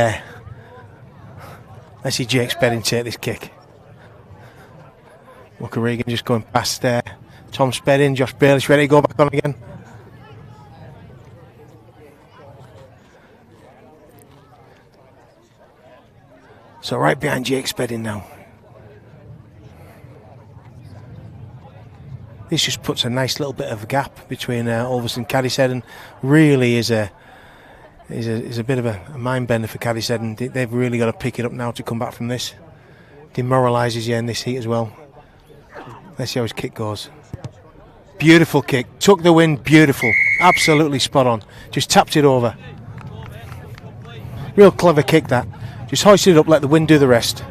Jake Spedding take this kick. Walker Regan just going past there. Tom Spedding, Josh Baelish ready to go back on again. So right behind Jake Spedding now. This just puts a nice little bit of a gap between Ulverston and Cadishead, and really is a bit of a mind bender for Cadishead, and they've really got to pick it up now to come back from this. Demoralises you in this heat as well. Let's see how his kick goes. Beautiful kick, took the wind, beautiful, absolutely spot on. Just tapped it over. Real clever kick that. Just hoisted it up, let the wind do the rest.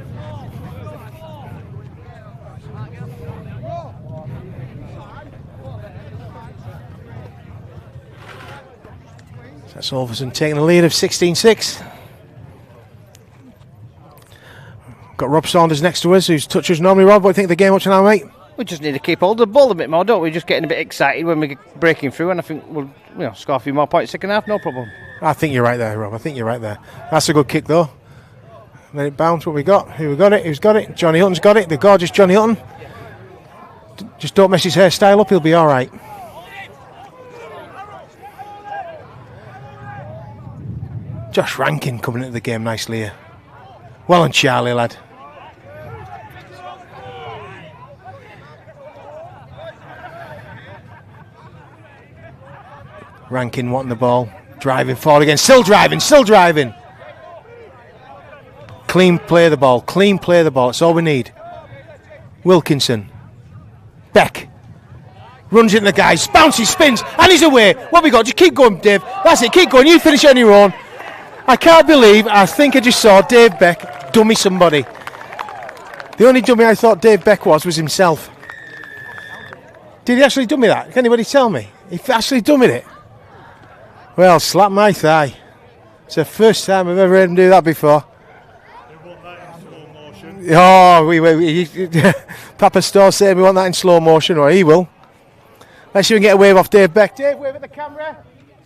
That's Ulverston taking the lead of 16-6. Got Rob Saunders next to us, who's touches normally. Rob, what do you think of the game up to now, mate? We just need to keep hold of the ball a bit more, don't we? Just getting a bit excited when we're breaking through, and I think we'll score a few more points second half, no problem. I think you're right there, Rob. I think you're right there. That's a good kick, though. Let it bounce. What we got? Who got it? Who's got it? Johnny Hutton's got it. The gorgeous Johnny Hutton. Just don't mess his hairstyle up. He'll be all right. Josh Rankin coming into the game nicely here. Well on Charlie, lad. Rankin wanting the ball. Driving forward again. Still driving. Still driving. Clean play the ball. Clean play the ball. That's all we need. Wilkinson. Beck. Runs into the guys. Bounces, spins. And he's away. What we got? Just keep going, Dave. That's it. Keep going. You finish on your own. I can't believe, I think I just saw Dave Beck dummy somebody. The only dummy I thought Dave Beck was himself. Did he actually dummy that? Can anybody tell me? He actually dummied it. Well, slap my thigh. It's the first time I've ever heard him do that before. Oh, Papa Store said we want that in slow motion, or he will. Let's see if we can get a wave off Dave Beck. Dave, wave at the camera.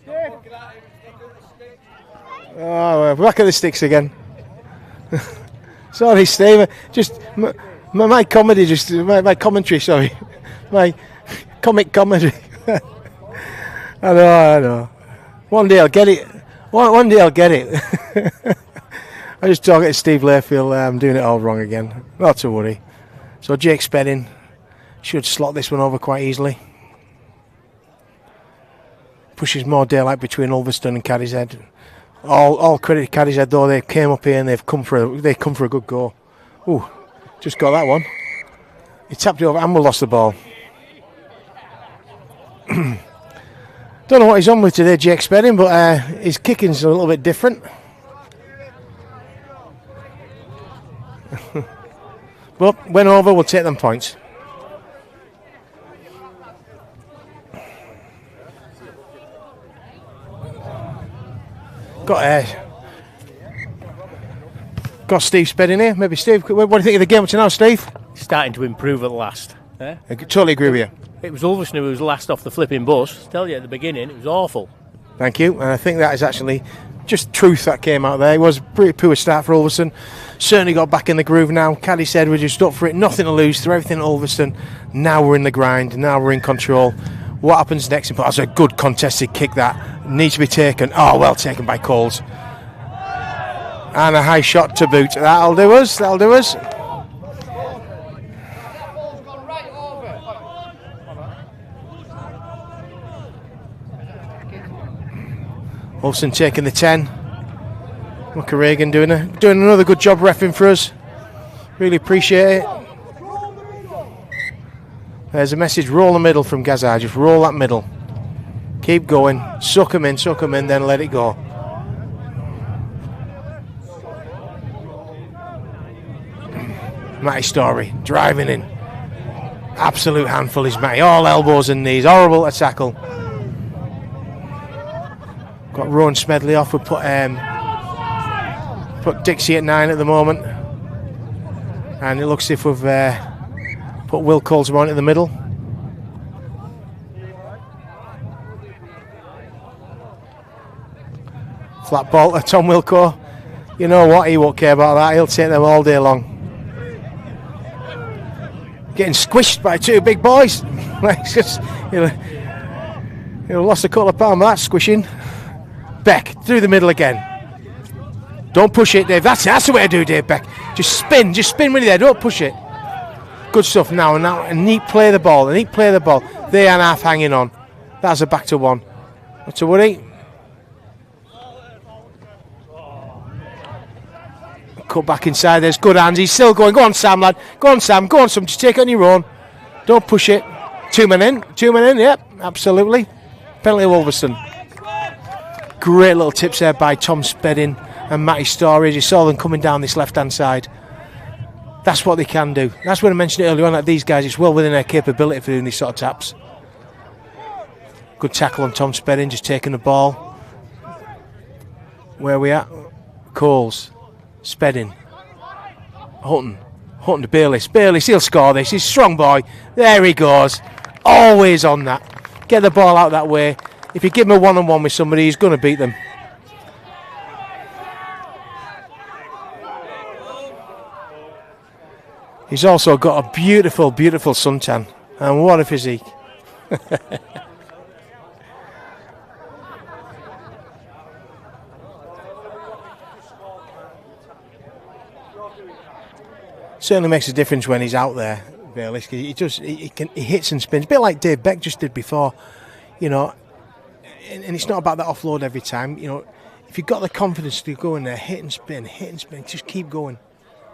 Dave. Oh, we're back at the sticks again. Sorry, Steve. Just my comedy, my commentary. Sorry, my comic comedy. I know. One day I'll get it. One day I'll get it. I just talking to Steve Layfield. I'm doing it all wrong again. Not to worry. So Jake Spedding should slot this one over quite easily. Pushes more daylight between Ulverston and Cadishead. All credit to Cadishead though. They came up here and they've come for a good goal. Ooh, just got that one. He tapped it over and we lost the ball. Don't know what he's on with today, Jake Spedding, but his kicking's a little bit different. But went over, we'll take them points. Got Steve Spedding here. Maybe Steve, what do you think of the game up to now, Steve? Starting to improve at last. Eh? I totally agree with you. It was Ulverston who was last off the flipping bus. Tell you at the beginning, it was awful. Thank you, and I think that is actually just truth that came out there. It was a pretty poor start for Ulverston. Certainly got back in the groove now. Caddy said we're just up for it, nothing to lose, through everything at Ulverston. Now we're in the grind, now we're in control. What happens next? But that's a good contested kick that needs to be taken. Oh, well taken by Coles. And a high shot to boot. That'll do us. Ulverston taking the 10. Walker Regan doing another good job reffing for us. Really appreciate it. There's a message, roll the middle from Gazar, just roll that middle. Keep going, suck them in, then let it go. Matty Story, driving in. Absolute handful is Matty, all elbows and knees, horrible to tackle. Got Rowan Smedley off, we put Dixie at 9 at the moment. And it looks as if we've put Will Colesmore into the middle. Flat ball to Tom Wilco. You know what, he won't care about that, he'll take them all day long. Getting squished by two big boys. He'll lost a couple of pounds with that squishing. Beck, through the middle again. Don't push it, Dave. That's the way to do it, Dave Beck. Just spin when you're there, don't push it. Good stuff now, a neat play of the ball, They are half hanging on. That's a back to one. Not to worry. Cut back inside, there's good hands, he's still going. Go on, Sam, lad. Go on, Sam, just take it on your own. Don't push it. 2 men in, yep, absolutely. Penalty of Ulverston. Great little tips there by Tom Spedding and Matty Story as you saw them coming down this left-hand side. That's what they can do. That's when I mentioned it earlier on, that these guys, it's well within their capability for doing these sort of taps. Good tackle on Tom Spedding, just taking the ball. Where are we at? Coles. Spedding. Hutton to Bayliss. Bayliss, he'll score this. He's a strong boy. There he goes. Always on that. Get the ball out that way. If you give him a one-on-one with somebody, he's going to beat them. He's also got a beautiful, beautiful suntan. And what a physique. Certainly makes a difference when he's out there, Bayliss. He hits and spins, a bit like Dave Beck just did before, you know. And it's not about that offload every time, you know. If you've got the confidence to go in there, hit and spin, just keep going.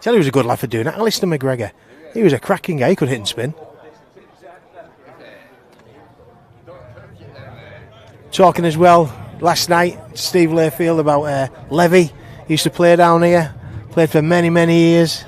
Tell you he was a good lad for doing that. Alistair McGregor, he was a cracking guy. He could hit and spin. Talking as well last night, Steve Layfield, about Levy. He used to play down here, played for many, many years.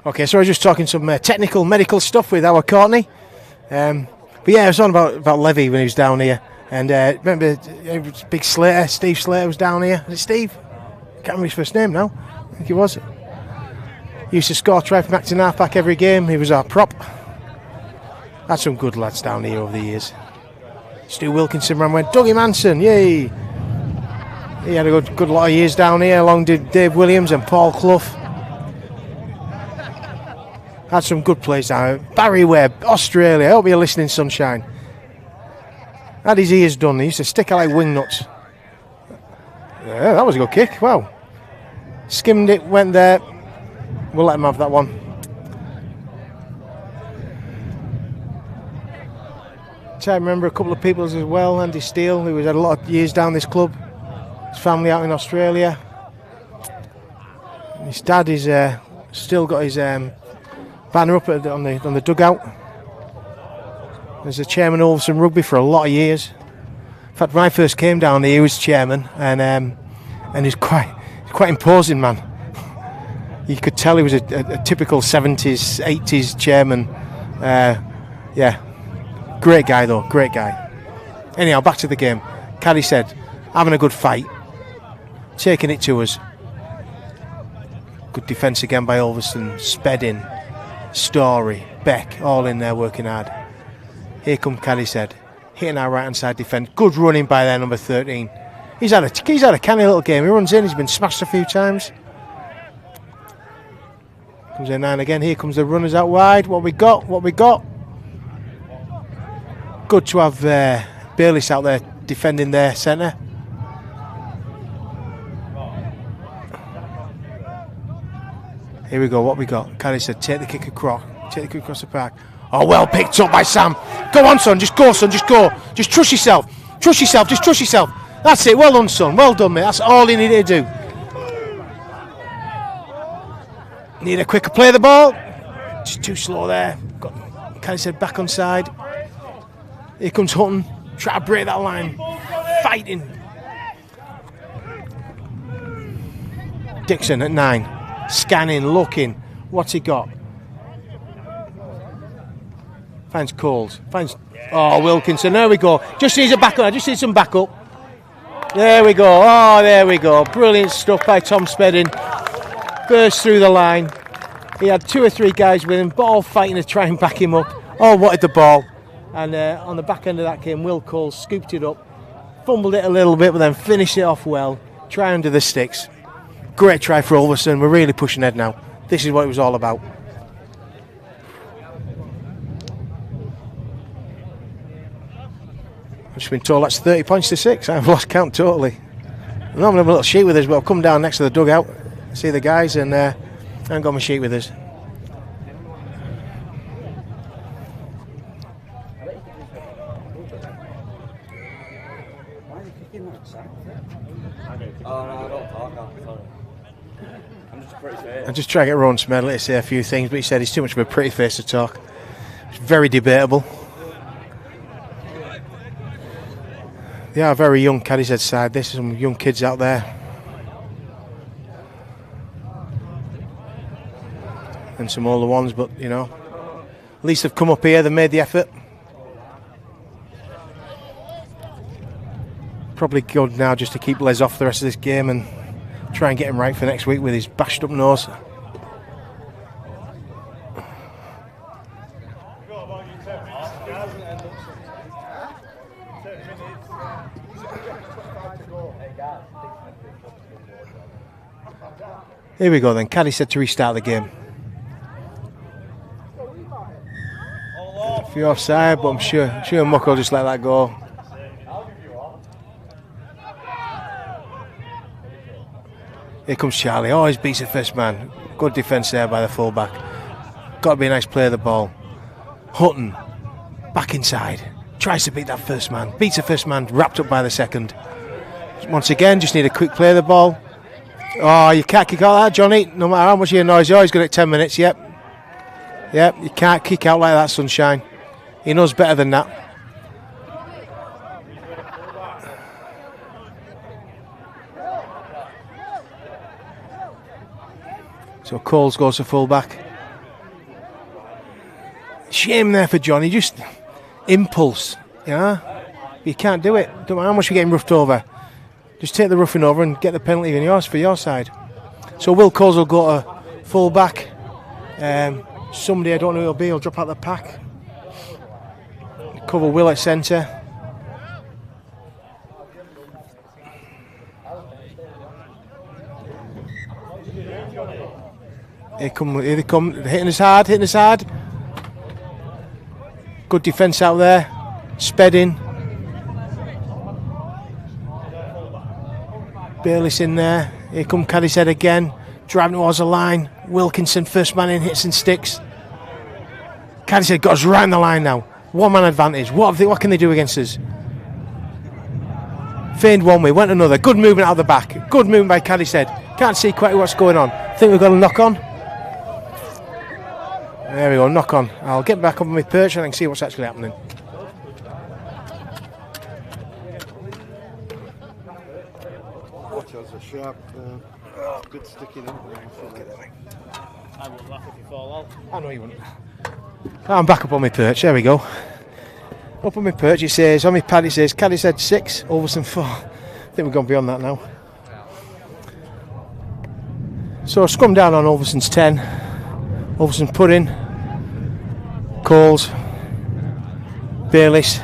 Okay, so I was just talking some technical, medical stuff with our Courtney. But yeah, I was on about Levy when he was down here. And remember, Big Slater, Steve Slater was down here. Is it Steve? Can't remember his first name now. I think it was. He used to score try from acting halfback every game. He was our prop. Had some good lads down here over the years. Stu Wilkinson ran with Dougie Manson, yay! He had a good lot of years down here, along with Dave Williams and Paul Clough. Had some good plays down here. Barry Webb, Australia. I hope you're listening, sunshine. Had his ears done. He used to stick out like wing nuts. Yeah, that was a good kick. Wow. Skimmed it, went there. We'll let him have that one. I remember a couple of people as well. Andy Steele, who had a lot of years down this club. His family out in Australia. His dad is still got his banner up on the dugout. There's a chairman of Ulverston Rugby for a lot of years. In fact, when I first came down here, he was chairman, and he's quite imposing man. You could tell he was a typical 70s, 80s chairman. Yeah, great guy though, great guy. Anyhow, back to the game. Cadishead, having a good fight, taking it to us. Good defence again by Ulverston. Spedding, Story, Beck, all in there working hard. Here come Cadishead, hitting our right hand side defence. Good running by their number 13. He's had a canny little game. He runs in. He's been smashed a few times. Comes in 9 again. Here comes the runners out wide. What we got? What we got? Good to have Bayliss out there defending their centre. Here we go. What we got? Cadishead take the kick across. Take the kick across the park. Oh, well picked up by Sam. Go on, son. Just go, son. Just go. Just trust yourself. Trust yourself. Just trust yourself. That's it. Well done, son. Well done, mate. That's all you needed to do. Need a quicker play of the ball. Just too slow there. Got Cadishead back on side. Here comes Hutton. Try to break that line. Fighting. Dixon at 9. Scanning, looking. What's he got? Finds Coles. Finds. Oh, Wilkinson. There we go. Just needs a backup. I just need some backup. There we go. Oh, there we go. Brilliant stuff by Tom Spedding. Burst through the line. He had 2 or 3 guys with him, but all fighting to try and back him up. All wanted the ball. And on the back end of that came Will Coles, scooped it up, fumbled it a little bit, but then finished it off well. Try under the sticks. Great try for Ulverston. We're really pushing ahead now. This is what it was all about. I've just been told that's 30 points to 6. I've lost count totally. I'm not going to have a little sheet with us, but I'll come down next to the dugout, see the guys, and I haven't got my sheet with us. I just try to get Ron Smedley to say a few things, but he said he's too much of a pretty face to talk. It's very debatable. They are a very young Cadishead side. There's some young kids out there. And some older ones, but you know, at least they've come up here, they've made the effort. Probably good now just to keep Les off the rest of this game and try and get him right for next week with his bashed up nose. Here we go then, Cadishead to restart the game. A few offside, but I'm sure Muck will just let that go. Here comes Charlie. Oh, he's beats the first man. Good defence there by the fullback. Got to be a nice play of the ball. Hutton, back inside. Tries to beat that first man. Beats the first man, wrapped up by the second. Once again, just need a quick play of the ball. Oh, you can't kick out that, Johnny. No matter how much you annoys, you're always good at 10 minutes. Yep. Yep, you can't kick out like that, Sunshine. He knows better than that. So Coles goes to full-back. Shame there for Johnny, just impulse, you know. You can't do it. Don't matter how much you're getting roughed over. Just take the roughing over and get the penalty in yours for your side. So Will Coles will go to full-back. Somebody, I don't know who it'll be, will drop out the pack. Cover Will at centre. Here they come, hitting us hard. Good defence out there. Spedding. Bayliss in there. Here come Cadishead again. Driving towards the line. Wilkinson, first man in, hits and sticks. Cadishead got us right in the line now. 1 man advantage. What can they do against us? Feigned one way, went another. Good movement out of the back. Good movement by Cadishead. Can't see quite what's going on. Think we've got a knock on. There we go, knock on. I'll get back up on my perch and I can see what's actually happening. Watch us a sharp, good sticking out. I won't laugh if you fall out. I know you wouldn't. I'm back up on my perch, there we go. Up on my perch it says, on my pad it says Cadishead 6, Ulverston 4. I think we've gone beyond that now. So scrum down on Ulverston's 10. Ulverston put in. Coles. Bayliss.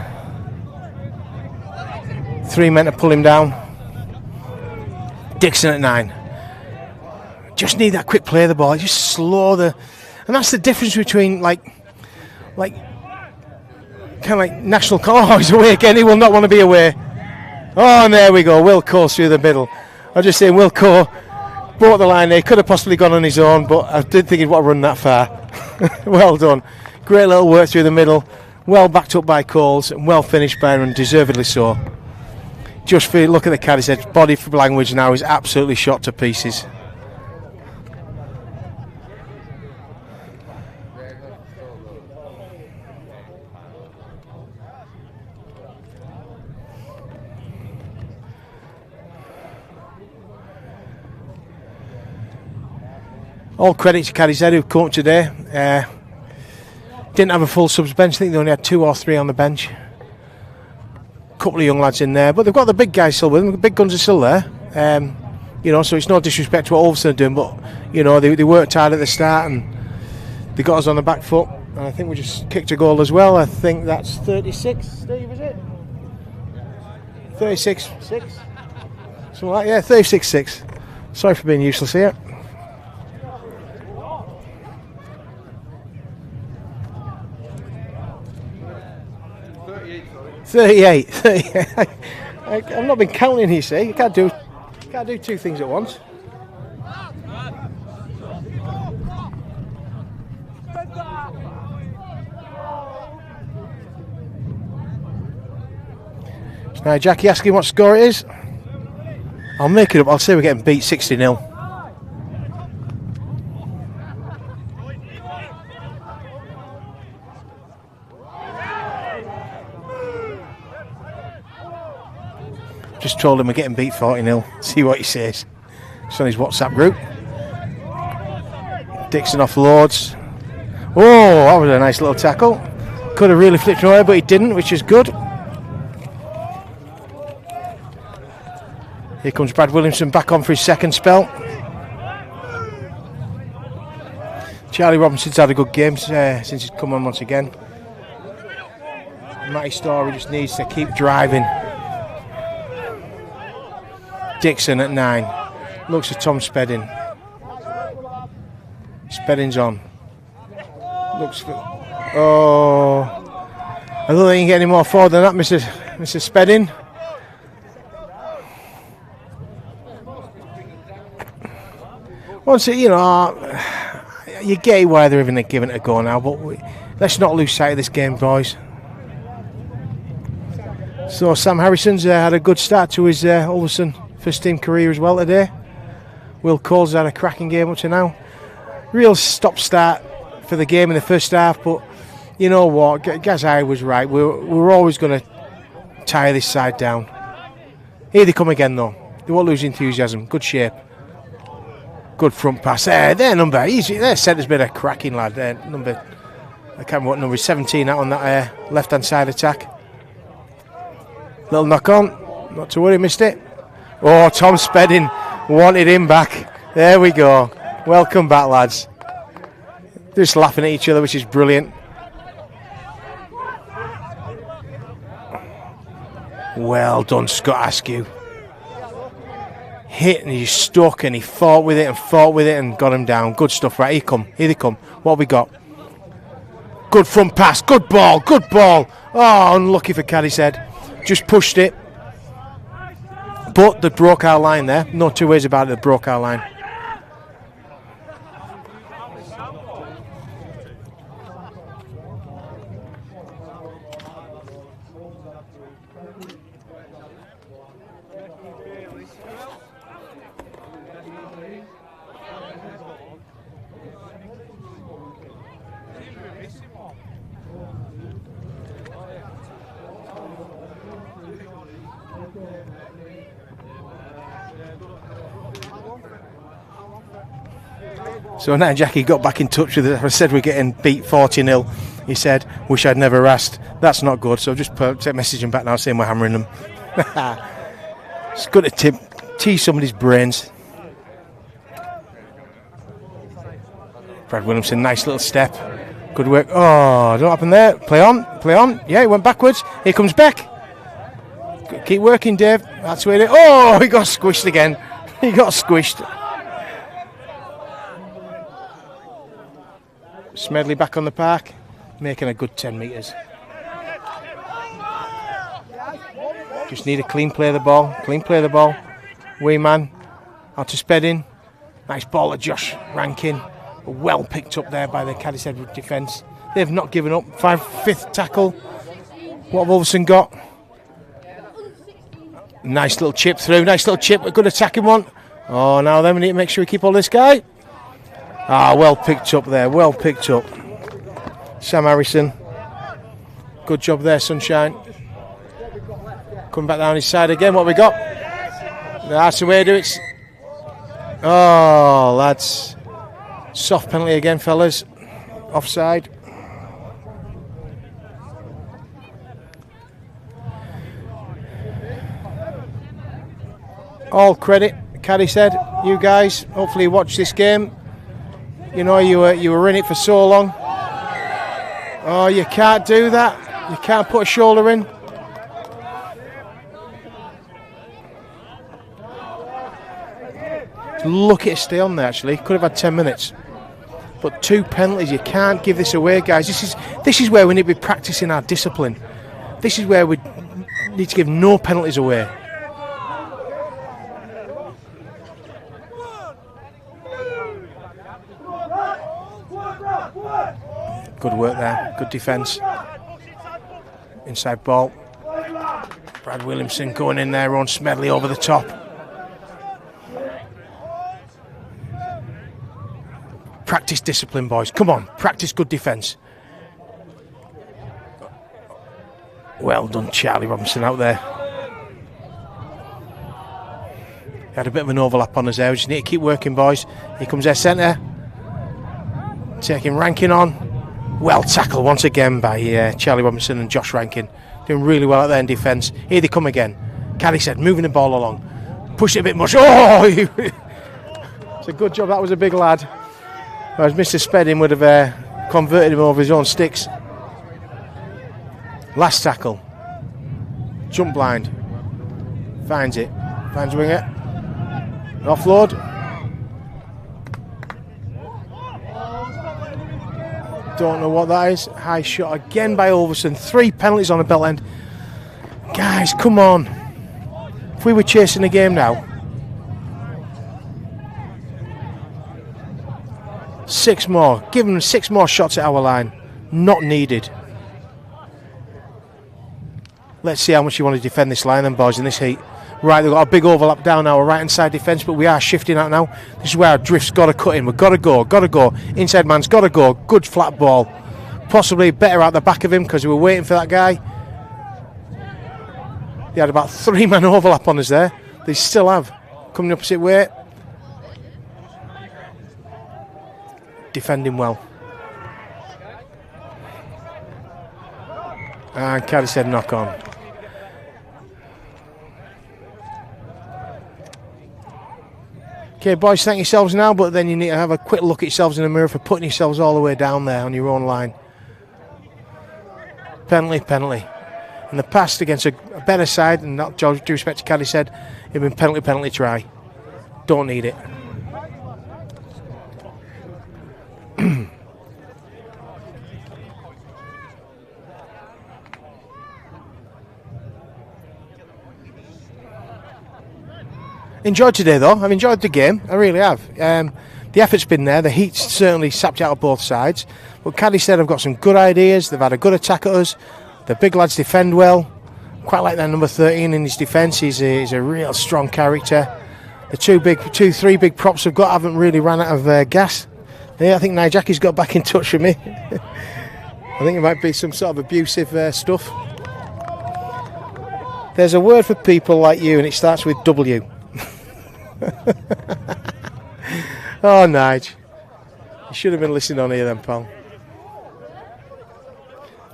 3 men to pull him down. Dixon at 9. Just need that quick play of the ball. Just slow the, and that's the difference between like kind of like national. Oh, he's away again. He will not want to be away. Oh, and there we go. Wilco through the middle. I'm just saying, Wilco brought the line there. Could have possibly gone on his own, but I didn't think he'd want to run that far. Well done. Great little work through the middle. Well backed up by Coles and well finished by him, and deservedly so. Just for look at the Cadishead body for language now is absolutely shot to pieces. All credit to Cadishead who come up today. Didn't have a full subs bench. I think they only had 2 or 3 on the bench. Couple of young lads in there, but they've got the big guys still with them. The big guns are still there. So it's no disrespect to what Ulverston are doing, but they worked hard at the start and they got us on the back foot. And I think we just kicked a goal as well. I think that's 36. Steve, is it? 36-6. Something like 36-6. Sorry for being useless here. 38. I've not been counting, you see. You can't do 2 things at once. Now Jackie asking what score it is. I'll make it up. I'll say we're getting beat 60-0. Just told him we're getting beat 40-0. See what he says. It's on his WhatsApp group. Dixon offloads. Oh, that was a nice little tackle. Could have really flipped him away, but he didn't, which is good. Here comes Brad Williamson back on for his second spell. Charlie Robinson's had a good game since he's come on once again. Matty Story just needs to keep driving. Dixon at 9. Looks at Tom Spedding. Spedding's on. Looks for. Oh. I don't think you can get any more forward than that, Mr. Spedding. Once it, you get why they're even giving it a go now, but let's not lose sight of this game, boys. So Sam Harrison's had a good start to his Ulverston first team career as well today. Will Coles had a cracking game up to now. Real stop-start for the game in the first half, but you know what, Gazai was right. We're always going to tire this side down. Here they come again though. They won't lose enthusiasm. Good shape. Good front pass. Their number. Their centre's been a cracking lad. I can't remember what number, 17 out on that left-hand side attack. Little knock on. Not to worry, missed it. Oh, Tom Spedding wanted him back. There we go. Welcome back, lads. They're just laughing at each other, which is brilliant. Well done, Scott Askew. Hit and he stuck and he fought with it and got him down. Good stuff, right? Here they come. What have we got? Good front pass. Good ball. Oh, unlucky for Cadishead. Just pushed it. But they broke our line there. No 2 ways about it, they broke our line. So now Jackie got back in touch with us. I said we're getting beat 40-0. He said, wish I'd never asked. That's not good. So I've just messaged him back now saying we're hammering them. It's good to tease somebody's brains. Brad Williamson, nice little step. Good work. Oh, don't happen there. Play on. Yeah, he went backwards. Here comes Beck. Keep working, Dave. That's where it is. Oh, he got squished again. Smedley back on the park, making a good 10 metres. Just need a clean play of the ball. Clean play of the ball. Wee man. Out to Spedding. Nice ball to Josh Rankin. Well picked up there by the Cadishead defence. They've not given up. Fifth tackle. What have Ulverston got? Nice little chip through. Nice little chip. A good attacking one. Oh, now then we need to make sure we keep all this guy. Ah, well picked up there. Well picked up. Sam Harrison. Good job there, Sunshine. Coming back down his side again. What we got? That's the way to do it. Oh, lads. Soft penalty again, fellas. Offside. All credit, Cadishead, you guys. Hopefully you watch this game. You know you were in it for so long. Oh, you can't do that. You can't put a shoulder in. Lucky to stay on there, actually. Could have had 10 minutes. But 2 penalties, you can't give this away, guys. This is where we need to be practicing our discipline. This is where we need to give no penalties away. Good work there, good defence. Inside ball. Brad Williamson going in there on Smedley over the top. Practice discipline, boys. Come on, practice good defence. Well done, Charlie Robinson out there. Had a bit of an overlap on us there. We just need to keep working, boys. Here comes their centre. Taking Rankin on. Well tackled once again by Charlie Robinson and Josh Rankin. Doing really well out there in defence. Here they come again. Cadishead moving the ball along. Push it a bit much. Oh! It's a good job. That was a big lad. Whereas Mr. Spedding would have converted him over his own sticks. Last tackle. Jump blind. Finds it. Finds winger. Offload. Don't know what that is. High shot again by Ulverston. 3 penalties on the bell end. Guys, come on. If we were chasing the game now. 6 more. Give them 6 more shots at our line. Not needed. Let's see how much you want to defend this line then, boys, in this heat. Right, they've got a big overlap down our right hand side defence, but we are shifting out now. This is where our drift's got to cut in. We've got to go. Inside man's got to go. Good flat ball. Possibly better out the back of him because we were waiting for that guy. They had about 3-man overlap on us there. They still have. Coming opposite way. Defending well. And Cadishead knock on. Okay, boys, thank yourselves now, but then you need to have a quick look at yourselves in the mirror for putting yourselves all the way down there on your own line. Penalty. In the past, against a better side, and not due respect to Cadishead, it'd been penalty try. Don't need it. Enjoyed today though. I've enjoyed the game. I really have. The effort's been there. The heat's certainly sapped out of both sides. But Cadishead have got some good ideas. They've had a good attack at us. The big lads defend well. Quite like that number 13 in his defence. He's a real strong character. The 3 big props we've got haven't really ran out of gas. Yeah, I think Nijaki's got back in touch with me. I think it might be some sort of abusive stuff. There's a word for people like you, and it starts with W. Oh, Nige. You should have been listening on here then, pal.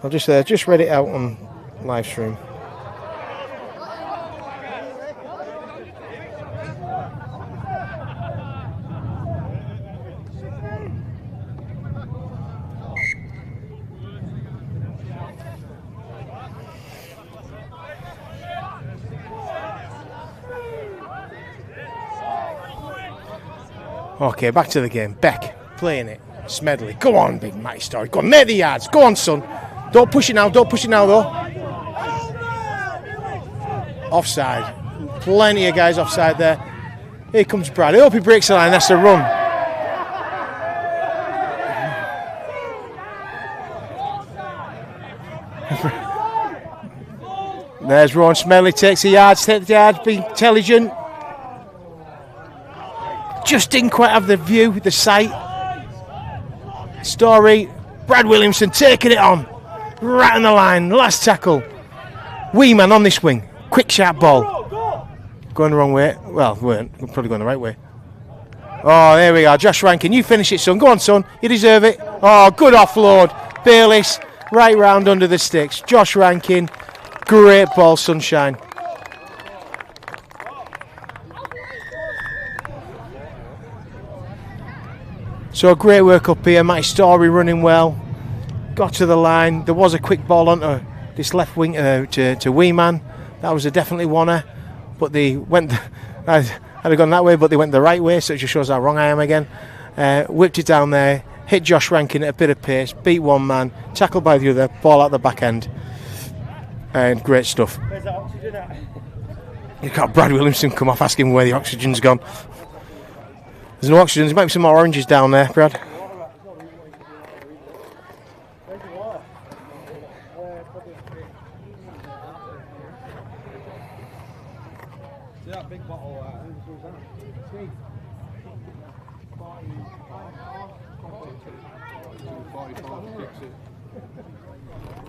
I'll just read it out on live stream. Okay, back to the game. Beck playing it. Smedley. Go on, big Matty Story. Go on, make the yards. Go on, son. Don't push it now. Don't push it now, though. Offside. Plenty of guys offside there. Here comes Brad. I hope he breaks the line. That's a run. There's Ron Smedley. Takes the yards. Takes the yards. Be intelligent. Just didn't quite have the view, the sight. Story. Brad Williamson taking it on. Right on the line. Last tackle. Wee man on this wing. Quick, sharp ball. Going the wrong way. Well, we're probably going the right way. Oh, there we are. Josh Rankin, you finish it, son. Go on, son. You deserve it. Oh, good offload. Bayliss, right round under the sticks. Josh Rankin, great ball, sunshine. So great work up here. Matty Story running well. Got to the line. There was a quick ball onto this left wing to Weeman. That was a definitely one-er. But they went, I'd have gone that way, but they went the right way, so it just shows how wrong I am again. Whipped it down there, hit Josh Rankin at a bit of pace, beat one man, tackled by the other, ball out the back end. And great stuff. Where's that oxygen at? You've got Brad Williamson come off asking where the oxygen's gone. There's no oxygen, there might be some more oranges down there, Brad.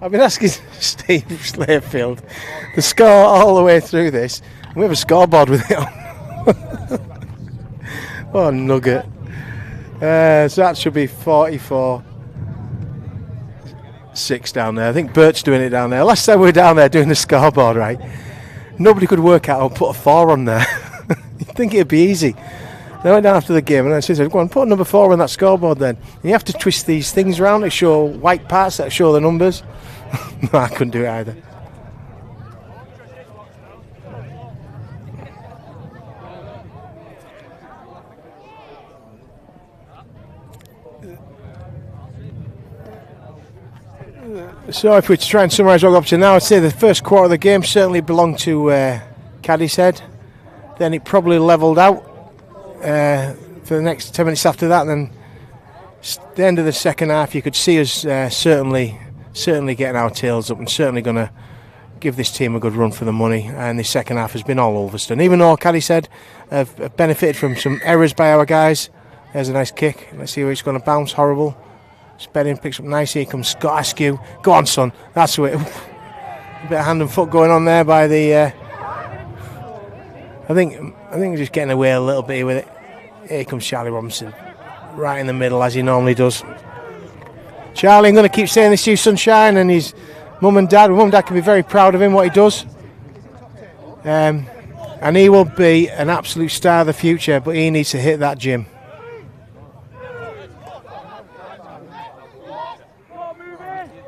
I've been asking Steve Slayfield the score all the way through this. We have a scoreboard with it on. Oh, nugget. So that should be 44-6 down there. I think Bert's doing it down there. Last time we were down there doing the scoreboard, right, nobody could work out how to put a 4 on there. You'd think it'd be easy. They went down after the game and I said, go on, put number 4 on that scoreboard then. And you have to twist these things around to show white parts that show the numbers. No, I couldn't do it either. So if we try and summarise what we're up to now, I'd say the first quarter of the game certainly belonged to Cadishead. Then it probably levelled out for the next 10 minutes after that. And then the end of the second half, you could see us certainly getting our tails up and certainly going to give this team a good run for the money. And the second half has been all Ulverston. Even though Cadishead have benefited from some errors by our guys. There's a nice kick. Let's see where it's going to bounce. Horrible. Spedding picks up nice. Here comes Scott Askew. Go on, son. That's it. A bit of hand and foot going on there by the. I think we're just getting away a little bit with it. Here comes Charlie Robinson, right in the middle as he normally does. Charlie, I'm going to keep saying this to you, Sunshine, and his mum and dad. Mum and dad can be very proud of him, what he does. And he will be an absolute star of the future, but he needs to hit that gym.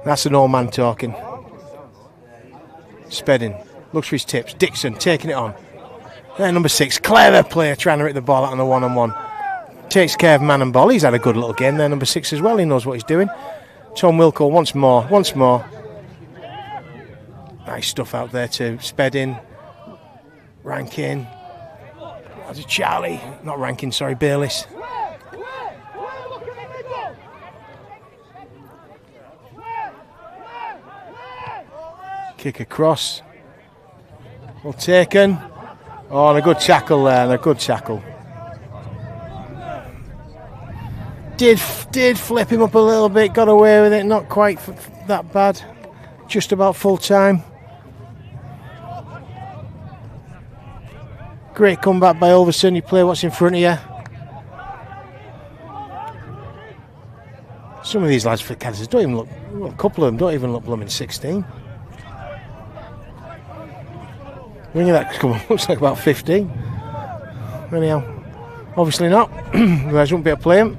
That's an old man talking. Spedding, looks for his tips. Dixon taking it on. There, number 6, clever player trying to hit the ball out on the one-on-one. Takes care of man and ball. He's had a good little game there, number 6 as well. He knows what he's doing. Tom Wilco once more. Nice stuff out there to Spedding. Rankin. That's a Charlie. Not Rankin, sorry, Bayliss. Kick across. Well taken. Oh, and a good tackle there, and a good tackle. Did flip him up a little bit, got away with it, not quite that bad. Just about full time. Great comeback by Ulverston. You play what's in front of you. Some of these lads for Cadishead don't even look, well, a couple of them don't even look blooming 16. When you that come on, looks like about 15. Anyhow, obviously not. Otherwise, wouldn't be able to play him.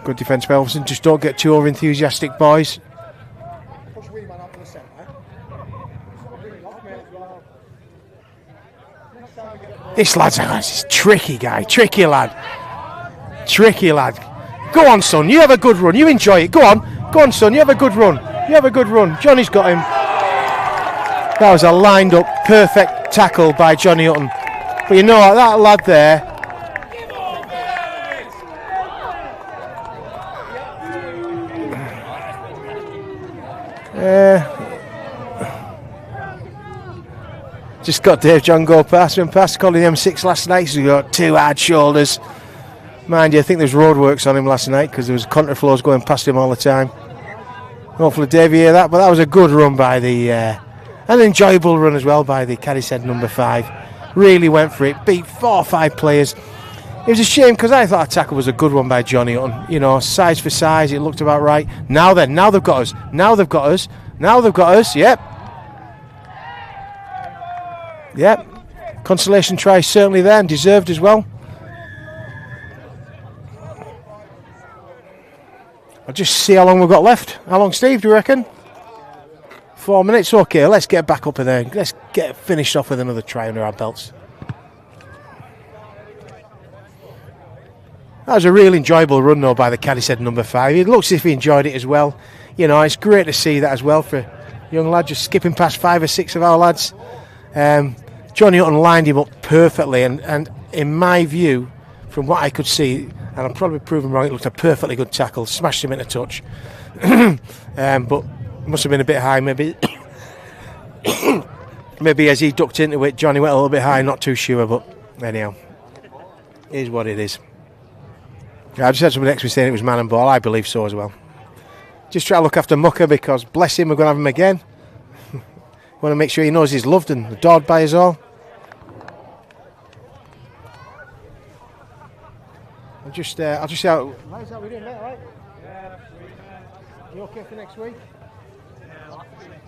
Good defence by Ulverston. Just don't get too over enthusiastic, boys. This lad's a tricky guy, tricky lad. Tricky lad. Go on, son, you have a good run, you enjoy it. Go on, son, you have a good run. You have a good run. Johnny's got him. That was a lined up, perfect tackle by Johnny Hutton. But you know what, that lad there. Just got Dave John go past him, calling the M6 last night. He's got 2 hard shoulders. Mind you, I think there's roadworks on him last night because there was contraflows going past him all the time. Hopefully Dave, you hear that, but that was a good run by the, an enjoyable run as well by the Cadishead number 5. Really went for it, beat 4 or 5 players. It was a shame because I thought a tackle was a good one by Johnny Hutton. You know, size for size, it looked about right. Now then, now they've got us. Now they've got us. Now they've got us. Yep. Yep. Consolation try certainly there and deserved as well. I'll just see how long we've got left. How long, Steve, do you reckon? 4 minutes? Okay, let's get back up in there. Let's get finished off with another try under our belts. That was a real enjoyable run, though, by the Cadishead number 5. It looks as if he enjoyed it as well. You know, it's great to see that as well for a young lad, just skipping past 5 or 6 of our lads. Johnny Hutton lined him up perfectly, and in my view, from what I could see, and I'm probably proven wrong, it looked a perfectly good tackle, smashed him in a touch. But must have been a bit high, maybe. Maybe as he ducked into it, Johnny went a little bit high, not too sure, but anyhow, it is what it is. I just had somebody next to me saying it was man and ball. I believe so as well. Just try to look after Mucker because, bless him, we're going to have him again. Want to make sure he knows he's loved and adored by us all. I'll just see how. How's that we doing, mate? All right? You okay for next week? Do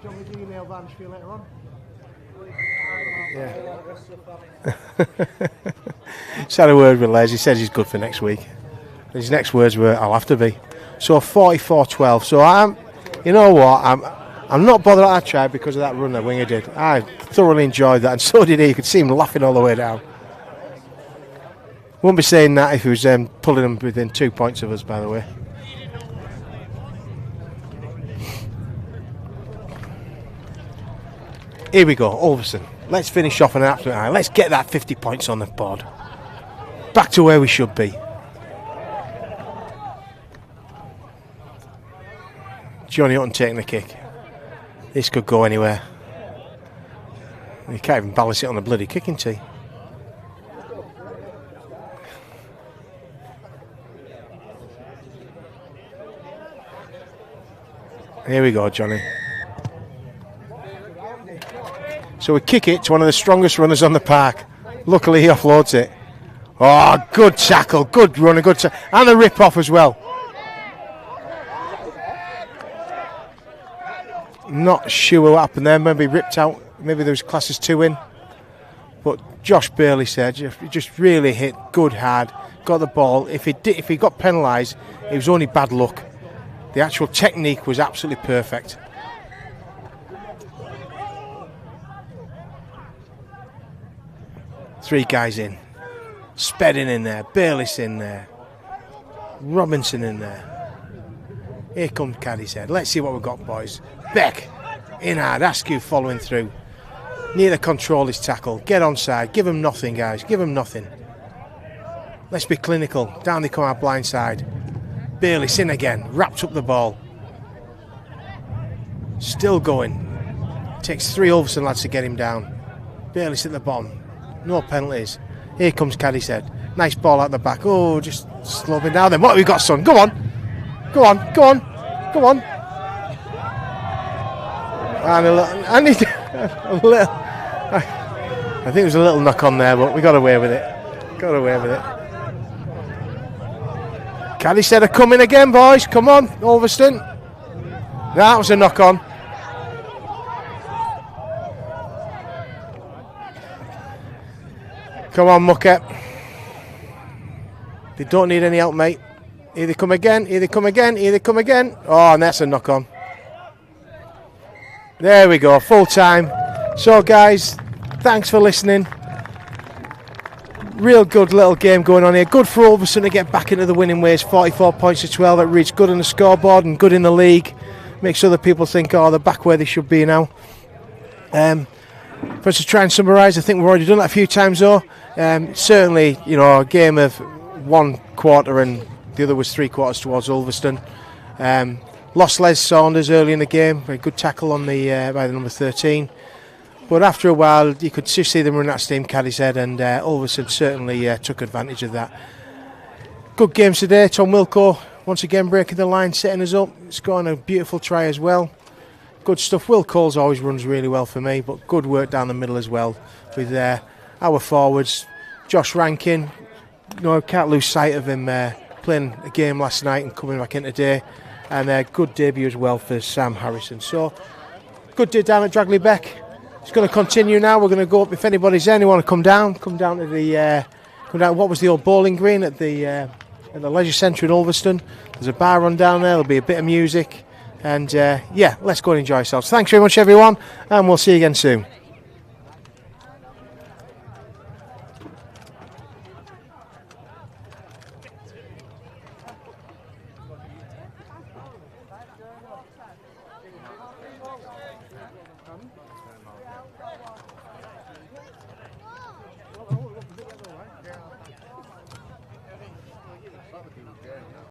you want me to email Vance for you later on? Yeah. Just had a word with Les. He says he's good for next week. His next words were, "I'll have to be." So 44-12. So you know what? I'm not bothered at that try because of that run that Winger did. I thoroughly enjoyed that, and so did he. You could see him laughing all the way down. Wouldn't be saying that if he was pulling them within 2 points of us, by the way. Here we go, Ulverston. Let's finish off on an absolute high. Let's get that 50 points on the board. Back to where we should be. Johnny Hutton taking the kick. This could go anywhere. You can't even balance it on the bloody kicking tee. Here we go, Johnny. So we kick it to one of the strongest runners on the park. Luckily he offloads it. Oh, good tackle, good run, good tackle. And a rip-off as well. Not sure what happened there. Maybe ripped out. Maybe there was classes 2 in. But Josh Burley said he just really hit good, hard. Got the ball. If he got penalised, it was only bad luck. The actual technique was absolutely perfect. Three guys in. Spedding in there. Burley's in there. Robinson in there. Here comes Cadishead. Let's see what we've got, boys. Beck, in hard, Askew following through. Neither control his tackle. Get onside. Give him nothing, guys. Give him nothing. Let's be clinical. Down they come our blind side. Bailey in again. Wrapped up the ball. Still going. Takes 3 Ulverston lads to get him down. Bailey's at the bottom. No penalties. Here comes Cadishead. Nice ball out the back. Oh, just slow me down then. What have we got, son? Go on. Go on. Go on. Go on. And a little, I think there was a little knock on there, but we got away with it. Got away with it. Cadishead are coming again, boys. Come on, Ulverston. That was a knock on. Come on, Mucket. They don't need any help, mate. Here they come again. Here they come again. Here they come again. Oh, and that's a knock on. There we go, full time. So guys, thanks for listening. real good little game going on here. Good for Ulverston to get back into the winning ways. 44 points to 12. That reads good on the scoreboard and good in the league. Makes other people think, oh, they're back where they should be now. For us to try and summarise, I think we've already done that a few times though. Certainly, you know, a game of 1 quarter and the other was 3 quarters towards Ulverston. Lost Les Saunders early in the game. Very good tackle on the by the number 13. But after a while, you could just see them run that steam, Cadishead, and Ulverston certainly took advantage of that. Good games today. Tom Wilco once again breaking the line, setting us up, scoring a beautiful try as well. Good stuff. Will Coles always runs really well for me, but good work down the middle as well with our forwards. Josh Rankin, can't lose sight of him playing a game last night and coming back in today, and a good debut as well for Sam Harrison. So good day down at Dragley Beck. It's going to continue now. We're going to go up. If anybody's there and you want to come down to the what was the old bowling green at the leisure centre in Ulverston. There's a bar run down there. There'll be a bit of music, and let's go and enjoy ourselves. Thanks very much, everyone, and we'll see you again soon.